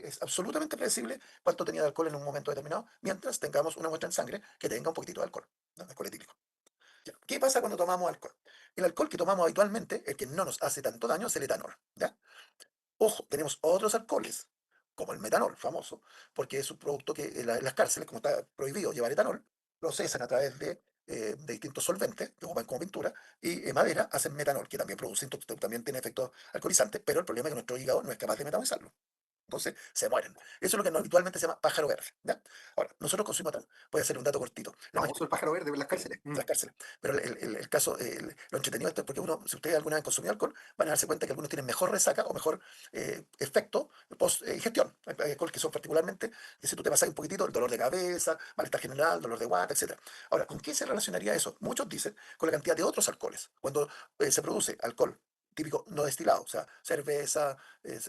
es absolutamente predecible cuánto tenía de alcohol en un momento determinado, mientras tengamos una muestra en sangre que tenga un poquitito de alcohol, ¿no? Alcohol etílico. Ya. ¿Qué pasa cuando tomamos alcohol? El alcohol que tomamos habitualmente, el que no nos hace tanto daño, es el etanol, ¿ya? Ojo, tenemos otros alcoholes, como el metanol, famoso, porque es un producto que en las cárceles, como está prohibido llevar etanol, procesan a través de distintos solventes que ocupan como pintura y madera, hacen metanol, que también produce, también tiene efectos alcoholizantes, pero el problema es que nuestro hígado no es capaz de metabolizarlo. Entonces se mueren. Eso es lo que habitualmente se llama pájaro verde. ¿Ya? Ahora, nosotros consumimos etanol. Voy a hacer un dato cortito. La Famoso el pájaro verde en las Sí, cárceles. las cárceles. Pero el caso, lo entretenido de esto es porque uno, si ustedes alguna vez han consumido alcohol, van a darse cuenta que algunos tienen mejor resaca o mejor efecto post ingestión. Hay alcohol que son particularmente, que si tú te pasas un poquitito, el dolor de cabeza, malestar general, dolor de guata, etcétera. Ahora, ¿con qué se relacionaría eso? Muchos dicen con la cantidad de otros alcoholes. Cuando se produce alcohol típico no destilado, o sea, cerveza,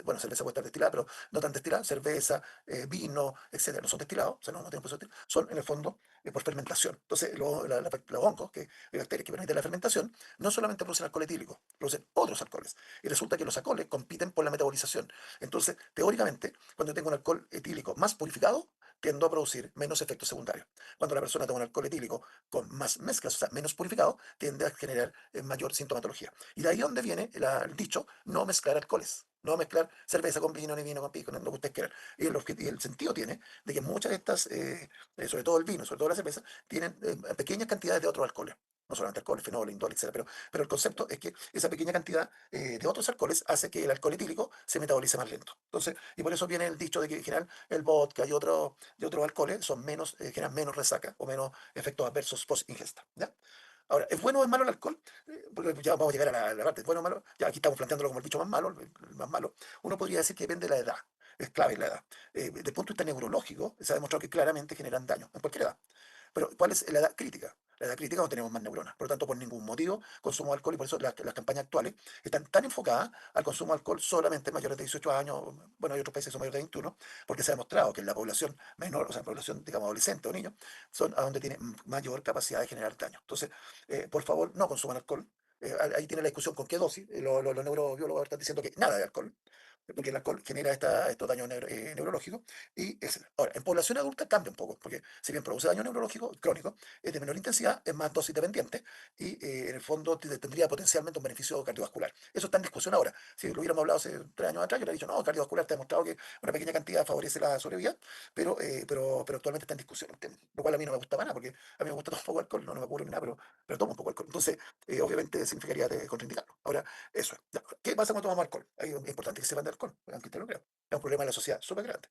bueno, cerveza puede estar destilada, pero no tan destilada, cerveza, vino, etcétera, no son destilados, o sea, no tienen proceso son en el fondo por fermentación. Entonces, los hongos, bacterias que permiten la fermentación, no solamente producen alcohol etílico, producen otros alcoholes. Y resulta que los alcoholes compiten por la metabolización. Entonces, teóricamente, cuando yo tengo un alcohol etílico más purificado, tiendo a producir menos efectos secundarios. Cuando la persona toma un alcohol etílico con más mezclas, o sea, menos purificado, tiende a generar mayor sintomatología. Y de ahí donde viene el dicho, no mezclar alcoholes. No mezclar cerveza con vino, ni vino con pisco, no lo que ustedes quieran. Y el sentido tiene de que muchas de estas sobre todo el vino, sobre todo la cerveza, tienen pequeñas cantidades de otros alcoholes. No solamente alcohol, fenol, indol, etcétera, pero el concepto es que esa pequeña cantidad de otros alcoholes hace que el alcohol etílico se metabolice más lento. Entonces, y por eso viene el dicho de que en general el vodka y otros alcoholes son menos, generan menos resaca o menos efectos adversos post ingesta. ¿Ya? Ahora, ¿es bueno o es malo el alcohol? Porque ya vamos a llegar a la parte, ¿es bueno o malo? Ya aquí estamos planteándolo como el bicho más malo, el más malo. Uno podría decir que depende de la edad, es clave la edad. Desde el punto de vista neurológico, se ha demostrado que claramente generan daño en cualquier edad. Pero ¿cuál es la edad crítica? La edad crítica no tenemos más neuronas. Por lo tanto, por ningún motivo consumo de alcohol y por eso las campañas actuales están tan enfocadas al consumo de alcohol solamente en mayores de 18 años. Bueno, hay otros países que son mayores de 21, porque se ha demostrado que en la población menor, o sea, en población, digamos, adolescente o niños, son a donde tiene mayor capacidad de generar daño. Entonces, por favor, no consuman alcohol. Ahí tiene la discusión con qué dosis. Los neurobiólogos están diciendo que nada de alcohol, porque el alcohol genera estos daños neurológicos. Ahora, en población adulta cambia un poco, porque si bien produce daño neurológico crónico, es de menor intensidad, es más dosis dependiente y en el fondo tendría potencialmente un beneficio cardiovascular. Eso está en discusión ahora. Si lo hubiéramos hablado hace 3 años atrás, yo le he dicho, no, cardiovascular te ha demostrado que una pequeña cantidad favorece la sobrevida, pero actualmente está en discusión el tema, lo cual a mí no me gusta para nada, porque a mí me gusta tomar un poco de alcohol, no me ocurre ni nada, pero tomo un poco de alcohol. Entonces, obviamente significaría contraindicarlo. Ahora, eso es. Ya. ¿Qué pasa cuando tomamos alcohol? Es importante que sepan de alcohol, aunque usted lo crea. Es un problema de la sociedad súper grande.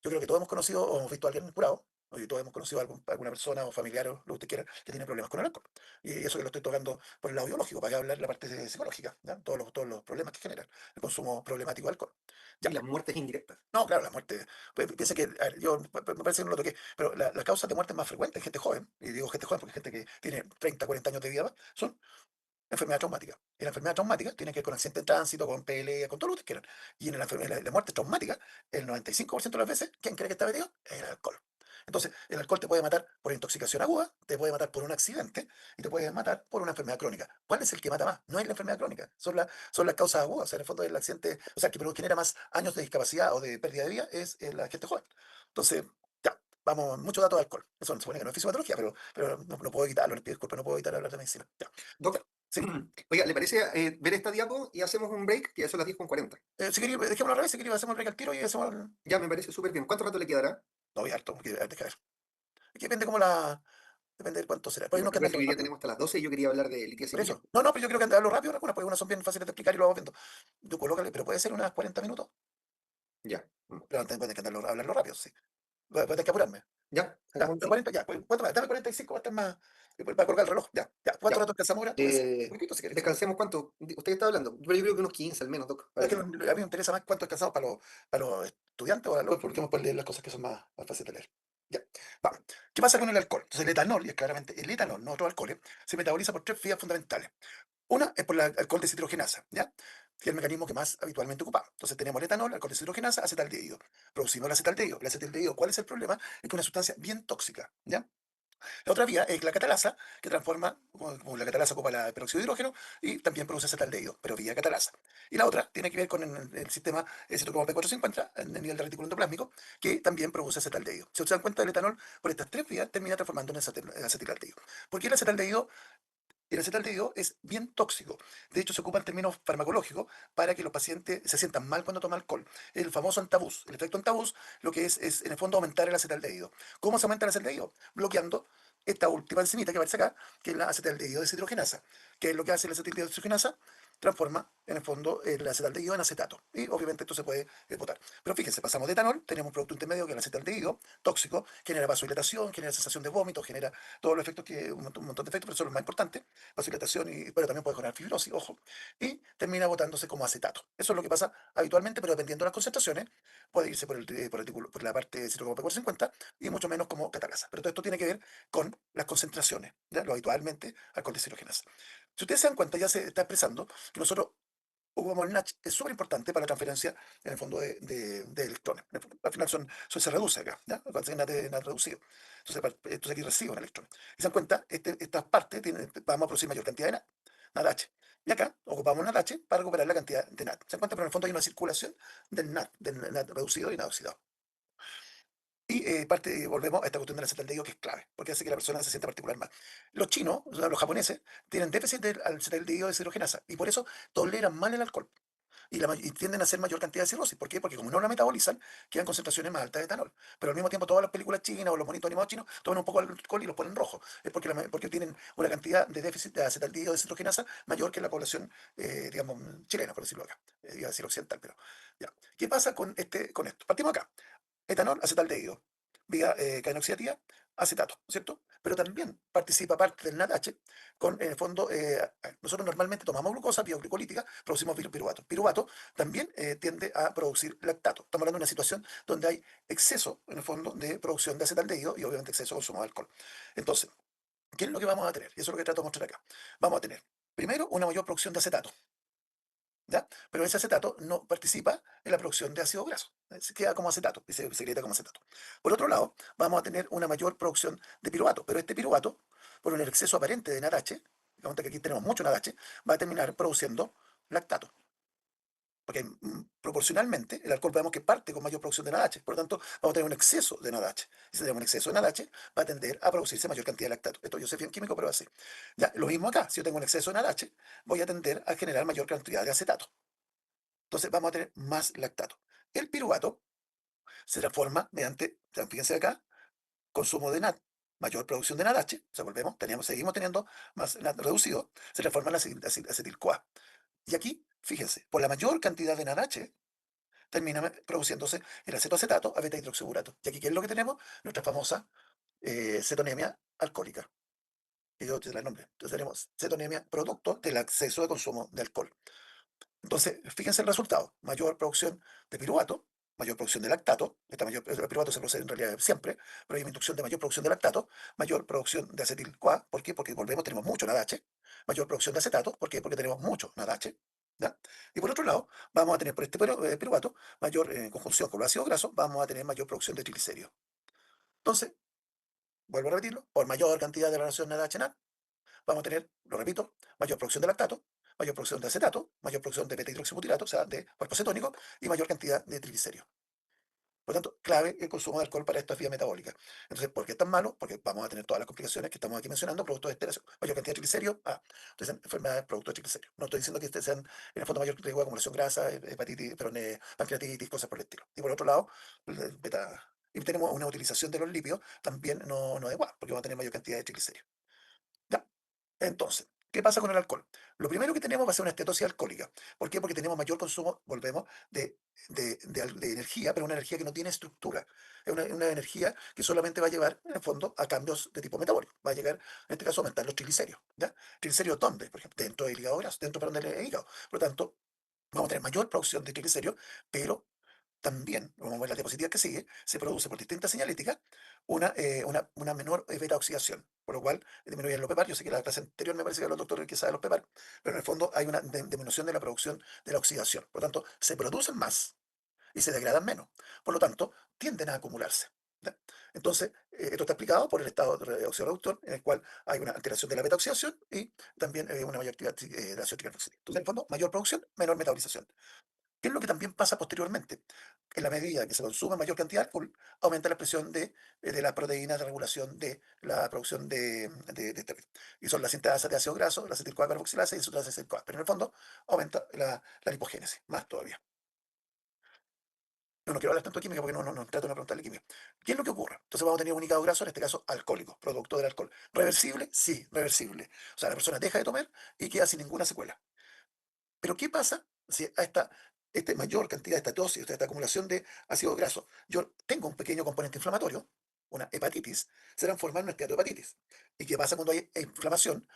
Yo creo que todos hemos conocido o hemos visto a alguien curado, o y todos hemos conocido a alguna persona o familiar o lo que usted quiera que tiene problemas con el alcohol. Y eso que lo estoy tocando por el lado biológico, para que hablar la parte psicológica, ¿ya? Todos los problemas que genera el consumo problemático de alcohol. Y Ya. las muertes indirectas. No, claro, la muerte. Piensa que, a ver, yo me parece que no lo toqué, pero las causas de muerte más frecuentes en gente joven, y digo gente joven porque gente que tiene 30, 40 años de vida, son enfermedad traumática. Y la enfermedad traumática tiene que ver con accidente de tránsito, con pelea, con todo lo que ustedes quieran. Y en la muerte traumática, el 95% de las veces, ¿quién cree que está metido? El alcohol. Entonces, el alcohol te puede matar por intoxicación aguda, te puede matar por un accidente y te puede matar por una enfermedad crónica. ¿Cuál es el que mata más? No es la enfermedad crónica, son las causas agudas. O sea, en el fondo el accidente, o sea, que genera más años de discapacidad o de pérdida de vida es la gente joven. Entonces, ya, vamos, muchos datos de alcohol. Eso no se supone que no es fisiopatología, pero no puedo evitarlo, les pido disculpas, no puedo evitar hablar de medicina. Ya, ya, Doc, sí. oiga, ¿le parece ver esta diapo y hacemos un break? Que ya son las 10:40. Si quería, dejémoslo al revés, si quería, hacemos el break al tiro y hacemos el... Ya, me parece súper bien. ¿Cuánto rato le quedará? No voy harto, porque deja ver. Es que depende cómo la... Depende de cuánto será. Pues hay unos que andan Recuerda que hoy día rápido. tenemos hasta las 12 y yo quería hablar de Por litiasis. eso. No, no, pero yo creo que andarlo rápido algunas, porque unas son bien fáciles de explicar y lo vamos viendo. Tú colócale, pero puede ser unas 40 minutos. Ya. Pero antes puede que hablarlo rápido, sí. Voy a tener que apurarme. Ya, Ya, hagamos el pero break. 40, ya, ¿cuánto más? Dame 45, va a estar más. Para colgar el reloj. Ya, ya. ¿Cuánto Ya. rato alcanzamos ahora? Tú me decís. Un poquito si quieres. Descansemos cuánto. Usted está hablando. Yo creo que unos 15 al menos, Doc. Es Para que que. a mí me interesa más cuánto alcanzamos para los estudiantes o para los, porque pueden leer las cosas que son más fáciles de leer. Ya, vamos. ¿Qué pasa con el alcohol? Entonces, el etanol, y es claramente el etanol, no otros alcoholes, se metaboliza por tres vías fundamentales. Una es por el alcohol deshidrogenasa, ¿ya? Que es el mecanismo que más habitualmente ocupamos. Entonces tenemos el etanol, alcohol deshidrogenasa, acetaldehído. Producimos el acetaldehído. El acetaldehído, ¿cuál es el problema? Es que es una sustancia bien tóxica, ¿ya? La otra vía es la catalasa, que transforma, como la catalasa ocupa el peróxido de hidrógeno y también produce acetaldehído, pero vía catalasa. Y la otra tiene que ver con el sistema citocromo P450 en el nivel de retículo endoplásmico, que también produce acetaldehído. Si ustedes se dan cuenta, el etanol por estas tres vías termina transformando en acetaldehído. ¿Por qué el acetaldehído? El acetaldehído es bien tóxico. De hecho, se ocupa en términos farmacológicos para que los pacientes se sientan mal cuando toman alcohol. El famoso antabús. El efecto antabús lo que es en el fondo aumentar el acetaldehído. ¿Cómo se aumenta el acetaldehído? Bloqueando esta última enzimita que aparece acá, que es la acetaldehído deshidrogenasa. ¿Qué es lo que hace la acetaldehído deshidrogenasa? Transforma en el fondo el acetaldehído en acetato. Y obviamente esto se puede botar. Pero fíjense, pasamos de etanol, tenemos un producto intermedio que es el acetaldehído, tóxico, genera vasodilatación, genera sensación de vómito, genera todos los efectos un montón de efectos, pero eso es lo más importante, vasodilatación, pero también puede generar fibrosis, ojo, y termina botándose como acetato. Eso es lo que pasa habitualmente, pero dependiendo de las concentraciones, puede irse por la parte citocromo P450 y mucho menos como catalasa. Pero todo esto tiene que ver con las concentraciones, ¿ya? Lo habitualmente alcohol deshidrogenasa. Si ustedes se dan cuenta, ya se está expresando que nosotros ocupamos el NACH, es súper importante para la transferencia, en el fondo, de electrones. Al final se reduce acá, ¿ya? Cuando se NAT reducido. Entonces aquí recibe un electrón. Y se dan cuenta, estas partes vamos a producir mayor cantidad de NADH. Y acá ocupamos NADH para recuperar la cantidad de NAT. Se dan cuenta, pero en el fondo hay una circulación del NAT reducido y NAT oxidado. Y volvemos a esta cuestión del acetaldehído que es clave, porque hace que la persona se sienta particular mal. Los chinos, o sea, los japoneses, tienen déficit del acetaldehído de deshidrogenasa y por eso toleran mal el alcohol y tienden a hacer mayor cantidad de cirrosis. ¿Por qué? Porque como no la metabolizan, quedan concentraciones más altas de etanol. Pero al mismo tiempo todas las películas chinas o los monitos animados chinos toman un poco de alcohol y los ponen rojos. Es porque tienen una cantidad de déficit de acetaldehído de deshidrogenasa mayor que la población, digamos, chilena, por decirlo acá. Iba a decir occidental, pero ya. ¿Qué pasa con esto? Partimos acá. Etanol, acetaldehído, vía cadena oxidativa, acetato, ¿cierto? Pero también participa parte del NADH con, en el fondo, nosotros normalmente tomamos glucosa bioglucolítica, producimos piruvato. Piruvato también tiende a producir lactato. Estamos hablando de una situación donde hay exceso, en el fondo, de producción de acetaldehído y obviamente exceso de consumo de alcohol. Entonces, ¿qué es lo que vamos a tener? Y eso es lo que trato de mostrar acá. Vamos a tener, primero, una mayor producción de acetato. ¿Ya? Pero ese acetato no participa en la producción de ácido graso. Se queda como acetato y se secreta como acetato. Por otro lado, vamos a tener una mayor producción de piruvato, pero este piruvato, por un exceso aparente de NADH, digamos que aquí tenemos mucho NADH, va a terminar produciendo lactato. Porque proporcionalmente el alcohol vemos que parte con mayor producción de NADH, por lo tanto vamos a tener un exceso de NADH. Y si tenemos un exceso de NADH, va a tender a producirse mayor cantidad de lactato. Esto yo sé bien químico, pero así. Ya, lo mismo acá, si yo tengo un exceso de NADH, voy a tender a generar mayor cantidad de acetato. Entonces vamos a tener más lactato. El piruvato se transforma mediante, fíjense acá, consumo de NAD, mayor producción de NADH, o sea, seguimos teniendo más NAD reducido, se transforma en acetil-CoA. Y aquí, fíjense, por la mayor cantidad de NADH, termina produciéndose el acetoacetato a beta-hidroxiburato. Y aquí, ¿qué es lo que tenemos? Nuestra famosa cetonemia alcohólica. Que yo te la nombre. Entonces tenemos cetonemia producto del exceso de consumo de alcohol. Entonces, fíjense el resultado. Mayor producción de piruvato, mayor producción de lactato. El piruvato se produce en realidad siempre, pero hay una inducción de mayor producción de lactato, mayor producción de acetil-CoA. ¿Por qué? Porque volvemos, tenemos mucho NADH. Mayor producción de acetato. ¿Por qué? Porque tenemos mucho NADH. ¿Ya? Y por otro lado, vamos a tener por este piruvato, mayor conjunción con los ácidos grasos, vamos a tener mayor producción de triglicéridos. Entonces, vuelvo a repetirlo, por mayor cantidad de relación NADH-NAD, vamos a tener, lo repito, mayor producción de lactato, mayor producción de acetato, mayor producción de beta-hidroxibutirato, o sea, de cuerpos cetónicos, y mayor cantidad de triglicéridos. Por lo tanto, clave el consumo de alcohol para estas vías metabólicas. Entonces, ¿por qué es tan malo? Porque vamos a tener todas las complicaciones que estamos aquí mencionando, producto de esteración, mayor cantidad de triglicéridos, entonces enfermedades producto de triglicéridos. No estoy diciendo que sean, en el fondo, mayor riesgo de acumulación grasa, hepatitis, pancreatitis, cosas por el estilo. Y por otro lado, el beta, y tenemos una utilización de los lípidos también no adecuada, porque vamos a tener mayor cantidad de triglicéridos. ¿Ya? Entonces, ¿qué pasa con el alcohol? Lo primero que tenemos va a ser una estetosis alcohólica. ¿Por qué? Porque tenemos mayor consumo, volvemos, de energía, pero una energía que no tiene estructura. Es una energía que solamente va a llevar, en el fondo, a cambios de tipo metabólico. Va a llegar, en este caso, a aumentar los triglicéridos. ¿Ya? ¿Triglicéridos dónde? Por ejemplo, dentro del hígado graso, dentro, perdón, del hígado. Por lo tanto, vamos a tener mayor producción de triglicéridos, pero también, vamos a ver la diapositiva que sigue, se produce por distintas señaléticas una menor beta-oxidación, por lo cual disminuyen los PEPAR. Yo sé que en la clase anterior me parece que los doctores que saben los PEPAR, pero en el fondo hay una disminución de la producción de la oxidación. Por lo tanto, se producen más y se degradan menos. Por lo tanto, tienden a acumularse. ¿Ya? Entonces, esto está explicado por el estado de oxidorreductor, en el cual hay una alteración de la beta-oxidación y también una mayor actividad de ácido carboxílico. Entonces, en el fondo, mayor producción, menor metabolización. ¿Qué es lo que también pasa posteriormente? En la medida que se consume mayor cantidad de alcohol, aumenta la expresión de las proteínas de regulación de la producción de esteroides. Y son las sinteasas de ácido graso, la acetil-CoA-carboxilasa y la sucrasa acetil-CoA. Pero en el fondo aumenta la lipogénesis, más todavía. No quiero hablar tanto de química porque no trato de preguntar de química. ¿Qué es lo que ocurre? Entonces vamos a tener un hígado graso, en este caso alcohólico, producto del alcohol. ¿Reversible? Sí, reversible. O sea, la persona deja de tomar y queda sin ninguna secuela. Pero ¿qué pasa si a esta mayor cantidad de estatosis, esta acumulación de ácido graso, yo tengo un pequeño componente inflamatorio, una hepatitis, se transforma en una esteatohepatitis? ¿Y qué pasa cuando hay inflamación?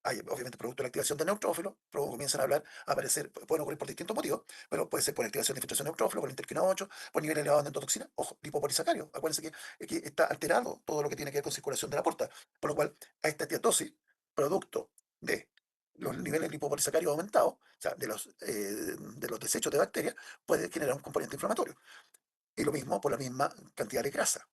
Hay, obviamente, producto de la activación de neutrófilos, luego comienzan a hablar, a aparecer, pueden ocurrir por distintos motivos, pero puede ser por activación de infiltración de neutrófilos, por interquina 8, por nivel elevado de endotoxina, ojo, lipopolisacárido. Acuérdense que está alterado todo lo que tiene que ver con circulación de la porta, por lo cual a esta esteatosis, producto de los niveles lipopolisacáridos aumentados, o sea, de los desechos de bacterias, puede generar un componente inflamatorio. Y lo mismo por la misma cantidad de grasa.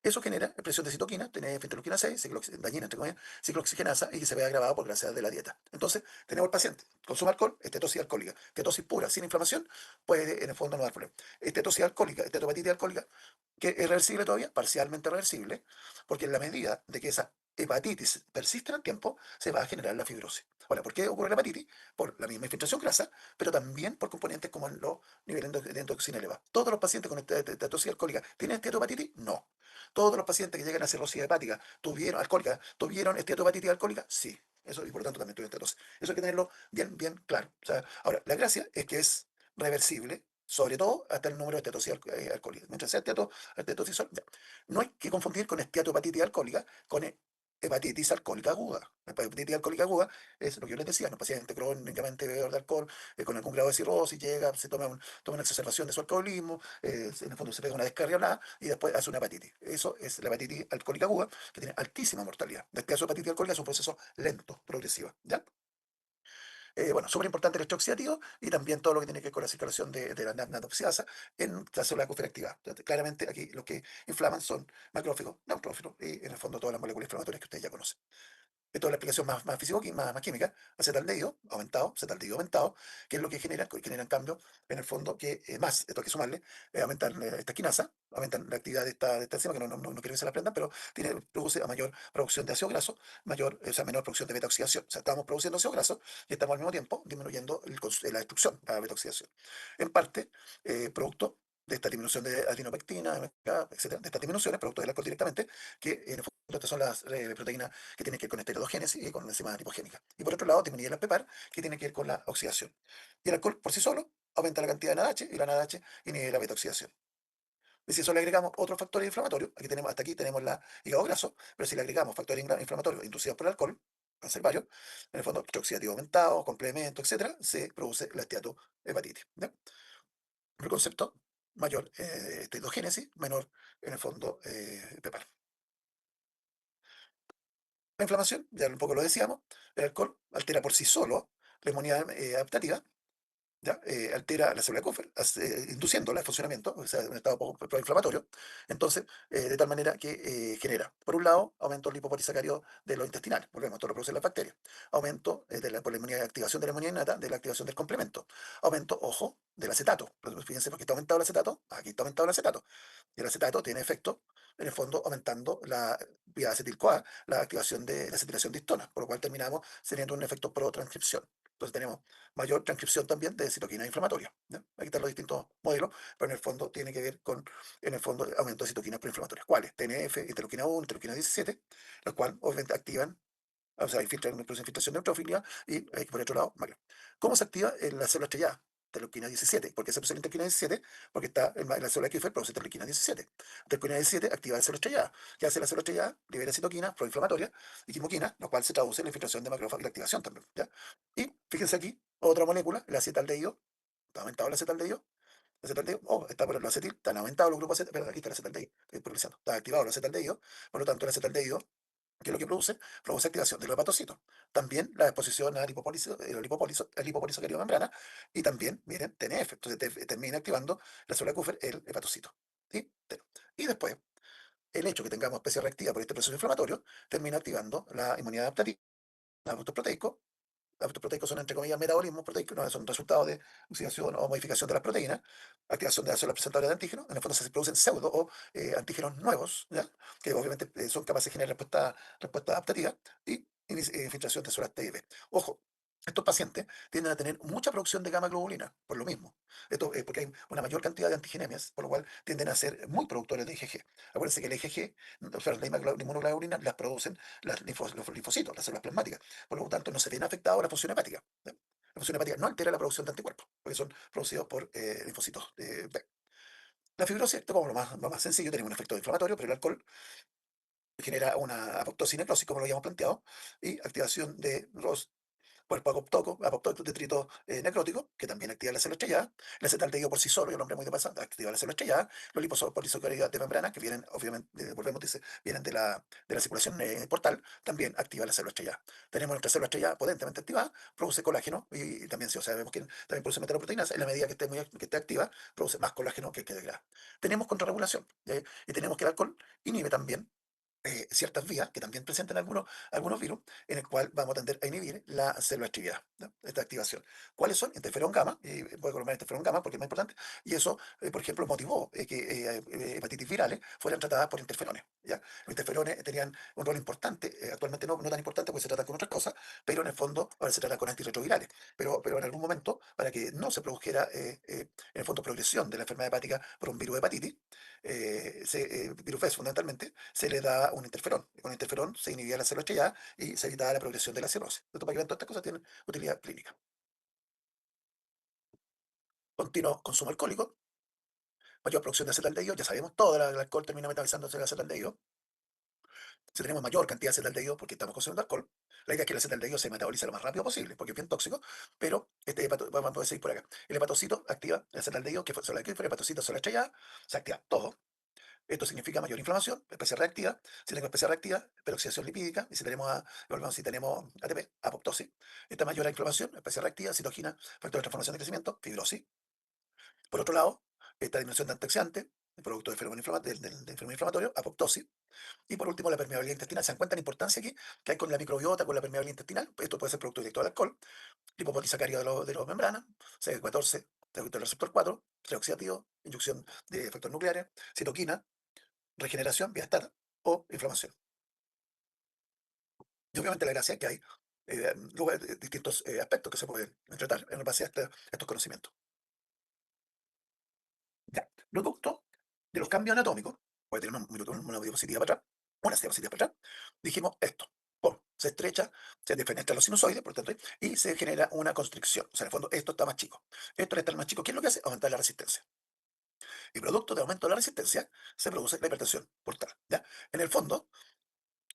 Eso genera expresión de citoquina, tenés interleuquina 6, dañina, entre comillas, ciclooxigenasa, y que se ve agravado por grasa de la dieta. Entonces, tenemos el paciente, consume alcohol, estetosis alcohólica, estetosis pura, sin inflamación, puede en el fondo no dar problema. Estetosis alcohólica, estetopatitis alcohólica, que es reversible todavía, parcialmente reversible, porque en la medida de que esa hepatitis persiste en el tiempo, se va a generar la fibrosis. Ahora, ¿por qué ocurre la hepatitis? Por la misma infiltración grasa, pero también por componentes como los niveles de endotoxina elevados. ¿Todos los pacientes con estetosis alcohólica tienen esteatopatitis? No. ¿Todos los pacientes que llegan a cirrosis hepática tuvieron esteatopatitis alcohólica? Sí. Eso, y por lo tanto también tuvieron estetosis. Eso hay que tenerlo bien, bien claro. O sea, ahora, la gracia es que es reversible, sobre todo hasta el número de estetosis alcohólica. Mientras sea estetosis, ya. No hay que confundir con esteatopatitis alcohólica con hepatitis alcohólica aguda. La hepatitis alcohólica aguda es lo que yo les decía, un paciente crónicamente bebedor de alcohol, con algún grado de cirrosis, llega, se toma una exacerbación de su alcoholismo, en el fondo se pega una descarga bla, y después hace una hepatitis. Eso es la hepatitis alcohólica aguda, que tiene altísima mortalidad. Después de hepatitis alcohólica es un proceso lento, progresivo. ¿Ya? Bueno, súper importante el estrés oxidativo y también todo lo que tiene que ver con la circulación de la natoxiasa en la célula cúfera activada. Entonces, claramente aquí lo que inflaman son macrófagos, neutrófilos y en el fondo todas las moléculas inflamatorias que ustedes ya conocen. Esto es la explicación más físico, más química, acetaldehído aumentado, acetaldehído aumentado, que es lo que genera en cambio, en el fondo, que más, esto hay que sumarle, aumentan esta quinasa, aumentan la actividad de esta enzima, que no quiero que se la aprendan, pero produce a mayor producción de ácido graso, o sea, menor producción de beta-oxidación. O sea, estamos produciendo ácido graso y estamos al mismo tiempo disminuyendo la destrucción, la beta-oxidación. En parte, producto de esta disminución de adenopectina, MK, etcétera, de estas disminuciones, producto del alcohol directamente, que en el fondo estas son las proteínas que tiene que ver con esteroidogénesis y con enzimas lipogénicas. Y por otro lado, disminuye el PEPAR, que tiene que ver con la oxidación. Y el alcohol por sí solo aumenta la cantidad de NADH y la NADH inhibe la beta-oxidación. Y si eso le agregamos otros factores inflamatorios, hasta aquí tenemos la hígado graso, pero si le agregamos factores inflamatorios inducidos por el alcohol, pueden ser varios, en el fondo, oxidativo aumentado, complemento, etcétera, se produce la esteatohepatitis. ¿Ya? El concepto, mayor esteatogénesis, menor, en el fondo, PEPAR. La inflamación, ya un poco lo decíamos, el alcohol altera por sí solo la inmunidad adaptativa, ¿ya? Altera la célula Kupffer, induciéndola en funcionamiento, o sea, en un estado poco proinflamatorio. Entonces, de tal manera que genera, por un lado, aumento del lipopolisacárido de los intestinales, volvemos, todo lo producen las bacterias. Aumento por la inmunidad, activación de la inmunidad innata, de la activación del complemento. Aumento, ojo, del acetato. Fíjense, porque está aumentado el acetato, aquí está aumentado el acetato. Y el acetato tiene efecto, en el fondo, aumentando la vía acetil-CoA, la activación de la acetilación de histonas, por lo cual terminamos teniendo un efecto pro-transcripción. Entonces tenemos mayor transcripción también de citoquinas inflamatorias. ¿Ya? Aquí están los distintos modelos, pero en el fondo tiene que ver con, en el fondo, aumento de citoquinas proinflamatorias. ¿Cuáles? TNF, interleuquina 1, interleuquina 17, los cuales obviamente activan, o sea, producen infiltración de neutrófilia y, por otro lado, macro. ¿Cómo se activa en la célula estrellada? Interleuquina 17. ¿Por qué se produce la interleuquina 17? Porque está en la célula que fue produce interleuquina 17. Interleuquina 17 activa la célula estrellada. ¿Qué hace la célula estrellada? Libera citoquinas proinflamatorias y quimoquinas, lo cual se traduce en la infiltración de macrófagos y la activación también. ¿Ya? Y fíjense aquí, otra molécula, el acetaldehído. Está aumentado el acetaldehído. Acetaldehído, está por el acetil, están aumentados los grupos acetil, perdón, aquí está el acetaldehído, estoy progresando. Está activado el acetaldehído, por lo tanto el acetaldehído, ¿qué es lo que produce? Produce activación de los hepatocitos. También la exposición a lipopolisacárido membrana y también, miren, TNF. Entonces termina activando la célula Kupffer, el hepatocito. ¿Sí? Y después, el hecho que tengamos especie reactiva por este proceso inflamatorio termina activando la inmunidad adaptativa, los productos proteicos. Los productos proteicos son, entre comillas, metabolismos proteicos, no son resultados de oxidación o modificación de las proteínas, activación de las células presentadoras de antígenos. En el fondo se producen pseudo o antígenos nuevos, ¿ya? Que obviamente son capaces de generar respuesta adaptativa y infiltración de células T y B. Ojo, estos pacientes tienden a tener mucha producción de gamma globulina, por lo mismo. Esto es porque hay una mayor cantidad de antigenemias, por lo cual tienden a ser muy productores de IgG. Acuérdense que el IgG, o sea, la inmunoglobulina, las producen los linfocitos, las células plasmáticas. Por lo tanto, no se ven afectados la función hepática. ¿Ya? La función hepática no altera la producción de anticuerpos, porque son producidos por linfocitos B. La fibrosis, esto como lo más sencillo, tenemos un efecto inflamatorio, pero el alcohol genera una apoptosis necrosis, como lo habíamos planteado, y activación de los cuerpo apoptótico, detrito necrótico, que también activa la célula estrellada. El acetaldehído por sí solo, y el nombre muy de pasada, activa la célula estrellada. Los liposacáridos de membrana, que vienen, obviamente, volvemos, dice, vienen de la circulación portal, también activa la célula estrellada. Tenemos nuestra célula estrellada potentemente activada, produce colágeno, y también, sí, o sea, sabemos que también produce metaloproteínas. En la medida que esté activa, produce más colágeno que degrada. Tenemos contrarregulación, y tenemos que el alcohol inhibe también ciertas vías que también presentan algunos virus, en el cual vamos a tender a inhibir la célula actividad, ¿no? Esta activación. ¿Cuáles son? Interferón gamma, y voy a colocar interferón gamma porque es más importante, y eso, por ejemplo, motivó que hepatitis virales fueran tratadas por interferones, ¿ya? Los interferones tenían un rol importante, actualmente no tan importante porque se tratan con otras cosas, pero en el fondo ahora se trata con antirretrovirales, pero en algún momento, para que no se produjera, en el fondo, progresión de la enfermedad hepática por un virus de hepatitis, virus FES fundamentalmente, se le da un interferón. Y con el interferón se inhibía la célula estrellada y se evitaba la progresión de la cirrosis. Esto para que vean, todas estas cosas tienen utilidad clínica. Continuo consumo alcohólico, mayor producción de acetaldehído, ya sabemos, todo el alcohol termina metabolizándose en acetaldehído. Si tenemos mayor cantidad de acetaldehído porque estamos consumiendo alcohol, la idea es que el acetaldehído se metabolice lo más rápido posible, porque es bien tóxico, pero vamos a poder seguir por acá. El hepatocito activa el acetaldehído, que fue el hepatocito se la estrellada, se activa todo. Esto significa mayor inflamación, especie reactiva. Si tengo especie reactiva, peroxidación lipídica. Y si tenemos ATP, apoptosis. Esta mayor inflamación, especie reactiva, citokina, factor de transformación de crecimiento, fibrosis. Por otro lado, esta disminución de antioxidantes, el producto del fenómeno del fenómeno inflamatorio, apoptosis. Y por último, la permeabilidad intestinal. ¿Se dan cuenta la importancia aquí que hay con la microbiota, con la permeabilidad intestinal? Esto puede ser producto directo del alcohol, lipopolisacárido de los membranas, CD14, del receptor 4, treoxidativo, inyección de efectos nucleares, citoquina, regeneración, bienestar o inflamación. Y obviamente la gracia es que hay distintos aspectos que se pueden tratar en base a estos conocimientos. Ya. Producto de los cambios anatómicos, puede tener una diapositiva para atrás, unas diapositivas para atrás, dijimos esto. ¡Pum! Se estrecha, se defenestra los sinusoides, por tanto, y se genera una constricción. O sea, en el fondo, esto está más chico. Esto al estar más chico, ¿qué es lo que hace? Aumentar la resistencia. Y producto de aumento de la resistencia, se produce la hipertensión portal. ¿Ya? En el fondo,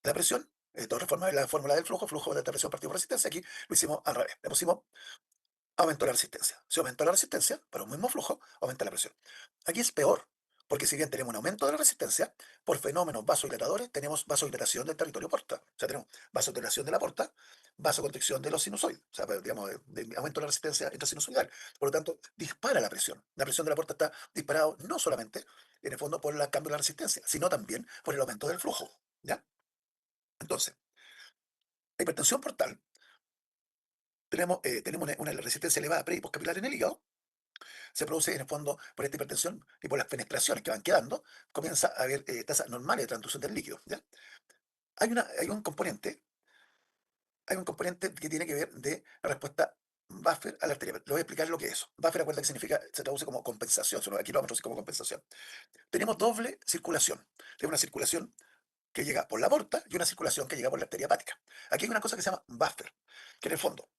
la presión, de todas formas, la fórmula del flujo de alta presión partido por resistencia, aquí lo hicimos al revés. Le pusimos aumentó la resistencia. Si aumentó la resistencia, para un mismo flujo, aumenta la presión. Aquí es peor, porque si bien tenemos un aumento de la resistencia, por fenómenos vasodilatadores tenemos vasodilatación del territorio porta. O sea, tenemos vasodilatación de la porta, vasoconstricción de los sinusoides. O sea, digamos, de aumento de la resistencia intrasinusoidal. Por lo tanto, dispara la presión. La presión de la porta está disparada no solamente, en el fondo, por el cambio de la resistencia, sino también por el aumento del flujo. ¿Ya? Entonces, la hipertensión portal, tenemos una resistencia elevada pre y postcapilar en el hígado, se produce en el fondo por esta hipertensión y por las penetraciones que van quedando, comienza a haber tasas normales de transducción del líquido. ¿Ya? Hay un componente que tiene que ver de la respuesta buffer a la arteria. Le voy a explicar lo que es eso. Buffer, acuerda que significa, se traduce como compensación, solo aquí lo vamos a traducir como compensación. Tenemos doble circulación. Tenemos una circulación que llega por la aorta y una circulación que llega por la arteria hepática. Aquí hay una cosa que se llama buffer, que en el fondo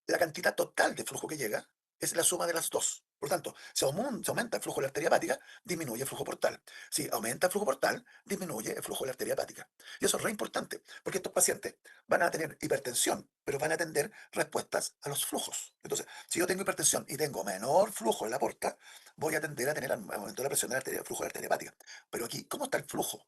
la cantidad total de flujo que llega es la suma de las dos. Por lo tanto, si aumenta el flujo de la arteria hepática, disminuye el flujo portal. Si aumenta el flujo portal, disminuye el flujo de la arteria hepática. Y eso es re importante, porque estos pacientes van a tener hipertensión, pero van a tener respuestas a los flujos. Entonces, si yo tengo hipertensión y tengo menor flujo en la porta, voy a tender a tener aumento de la presión de la arteria, flujo de la arteria hepática. Pero aquí, ¿cómo está el flujo?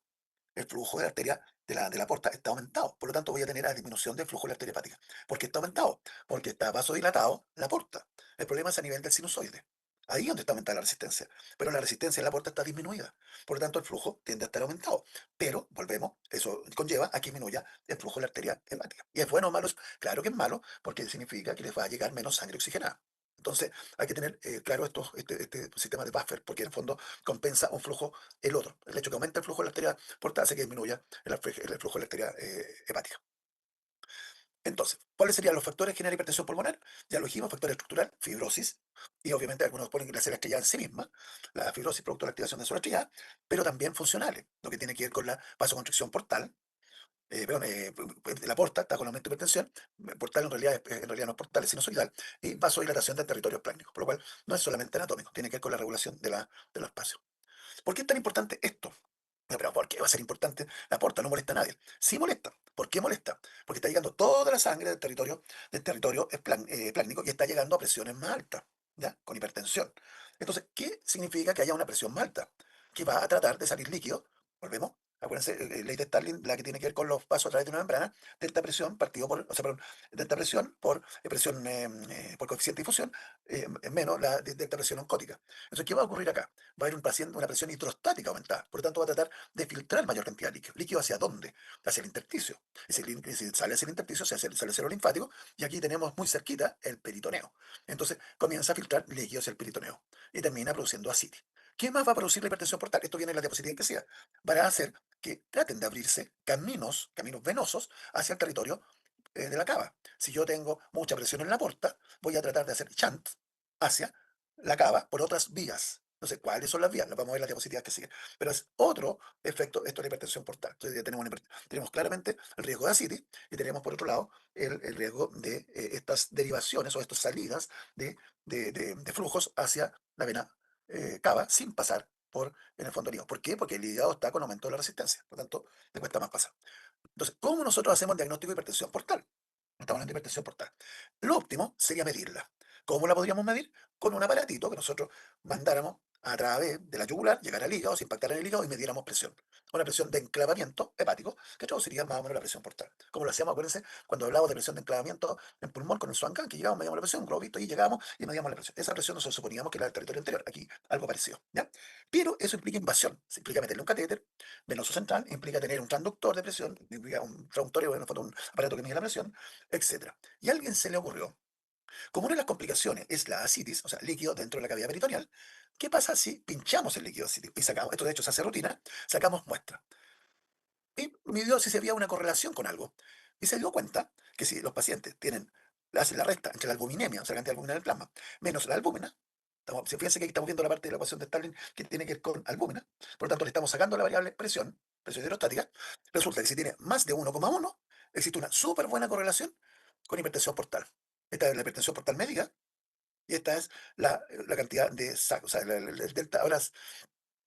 El flujo de la arteria de la porta está aumentado. Por lo tanto, voy a tener la disminución del flujo de la arteria hepática. ¿Por qué está aumentado? Porque está vasodilatado la porta. El problema es a nivel del sinusoide. Ahí es donde está aumentada la resistencia. Pero la resistencia en la puerta está disminuida. Por lo tanto, el flujo tiende a estar aumentado. Pero, volvemos, eso conlleva a que disminuya el flujo de la arteria hepática. ¿Y es bueno o malo eso? Claro que es malo, porque significa que les va a llegar menos sangre oxigenada. Entonces, hay que tener claro este sistema de buffer, porque en el fondo compensa un flujo el otro. El hecho que aumente el flujo de la arteria portal hace que disminuya el flujo de la arteria hepática. Entonces, ¿cuáles serían los factores que generan hipertensión pulmonar? Ya lo dijimos, factor estructural, fibrosis, y obviamente algunos ponen que la célula estrellada en sí misma, la fibrosis producto de la activación de célula estrellada, pero también funcionales, lo que tiene que ver con la vasoconstricción portal, perdón, la porta está con aumento de hipertensión, portal en realidad no es portal, es sinusoidal, y vasodilatación del territorio plánico, por lo cual no es solamente anatómico, tiene que ver con la regulación de los espacios. ¿Por qué es tan importante esto? Pero ¿por qué va a ser importante? La porta no molesta a nadie. Sí molesta. ¿Por qué molesta? Porque está llegando toda la sangre del territorio plánico y está llegando a presiones más altas, ¿ya? Con hipertensión. Entonces, ¿qué significa que haya una presión más alta? Que va a tratar de salir líquido. Volvemos. Acuérdense, ley de Stalin, la que tiene que ver con los pasos a través de una membrana, delta presión partido por, o sea, perdón, delta presión por presión por coeficiente de difusión menos la delta presión oncótica. Entonces, ¿qué va a ocurrir acá? Va a haber un paciente, una presión hidrostática aumentada. Por lo tanto, va a tratar de filtrar mayor cantidad de líquido. ¿Líquido hacia dónde? Hacia el intersticio. Y si sale hacia el intersticio, sale hacia el linfático. Y aquí tenemos muy cerquita el peritoneo. Entonces, comienza a filtrar líquido hacia el peritoneo. Y termina produciendo ascitis. ¿Qué más va a producir la hipertensión portal? Esto viene en la diapositiva que decía. Va a hacer que traten de abrirse caminos venosos hacia el territorio de la cava. Si yo tengo mucha presión en la porta, voy a tratar de hacer shunt hacia la cava por otras vías. No sé cuáles son las vías, las vamos a ver en las diapositivas que siguen. Pero es otro efecto, esto de la hipertensión portal. Entonces ya tenemos claramente el riesgo de ascitis y tenemos por otro lado el riesgo de estas derivaciones o estas salidas de flujos hacia la vena cava sin pasar por en el fondo el hígado. ¿Por qué? Porque el hígado está con aumento de la resistencia, por lo tanto, le cuesta más pasar. Entonces, ¿cómo nosotros hacemos el diagnóstico de hipertensión portal? Estamos hablando de hipertensión portal. Lo óptimo sería medirla. ¿Cómo la podríamos medir? Con un aparatito que nosotros mandáramos a través de la yugular, llegar al hígado, se impactara en el hígado y midiéramos presión. Una presión de enclavamiento hepático, que todo sería más o menos la presión portal. Como lo hacíamos, acuérdense, cuando hablábamos de presión de enclavamiento en pulmón con el Swan-Ganz, que llegábamos, medíamos la presión, un globito y llegábamos y medíamos la presión. Esa presión nosotros suponíamos que era del territorio anterior, aquí algo parecido, ¿ya? Pero eso implica invasión, se implica meterle un catéter venoso central, implica tener un transductor de presión, implica un transductorio, en el fondo, un aparato que mide la presión, etcétera. Y a alguien se le ocurrió, como una de las complicaciones es la ascitis, o sea, líquido dentro de la cavidad peritoneal, ¿qué pasa si pinchamos el líquido ascítico y sacamos, esto de hecho se hace rutina, sacamos muestra? Y midió si se había una correlación con algo. Y se dio cuenta que si los pacientes hacen la resta entre la albuminemia, o sea, la cantidad de albúmina en el plasma, menos la albúmina, fíjense que aquí estamos viendo la parte de la ecuación de Stalin que tiene que ver con albúmina, por lo tanto le estamos sacando la variable presión hidrostática, resulta que si tiene más de 1,1, existe una súper buena correlación con hipertensión portal. Esta es la hipertensión portal médica y esta es la cantidad de o sea, el delta, ahora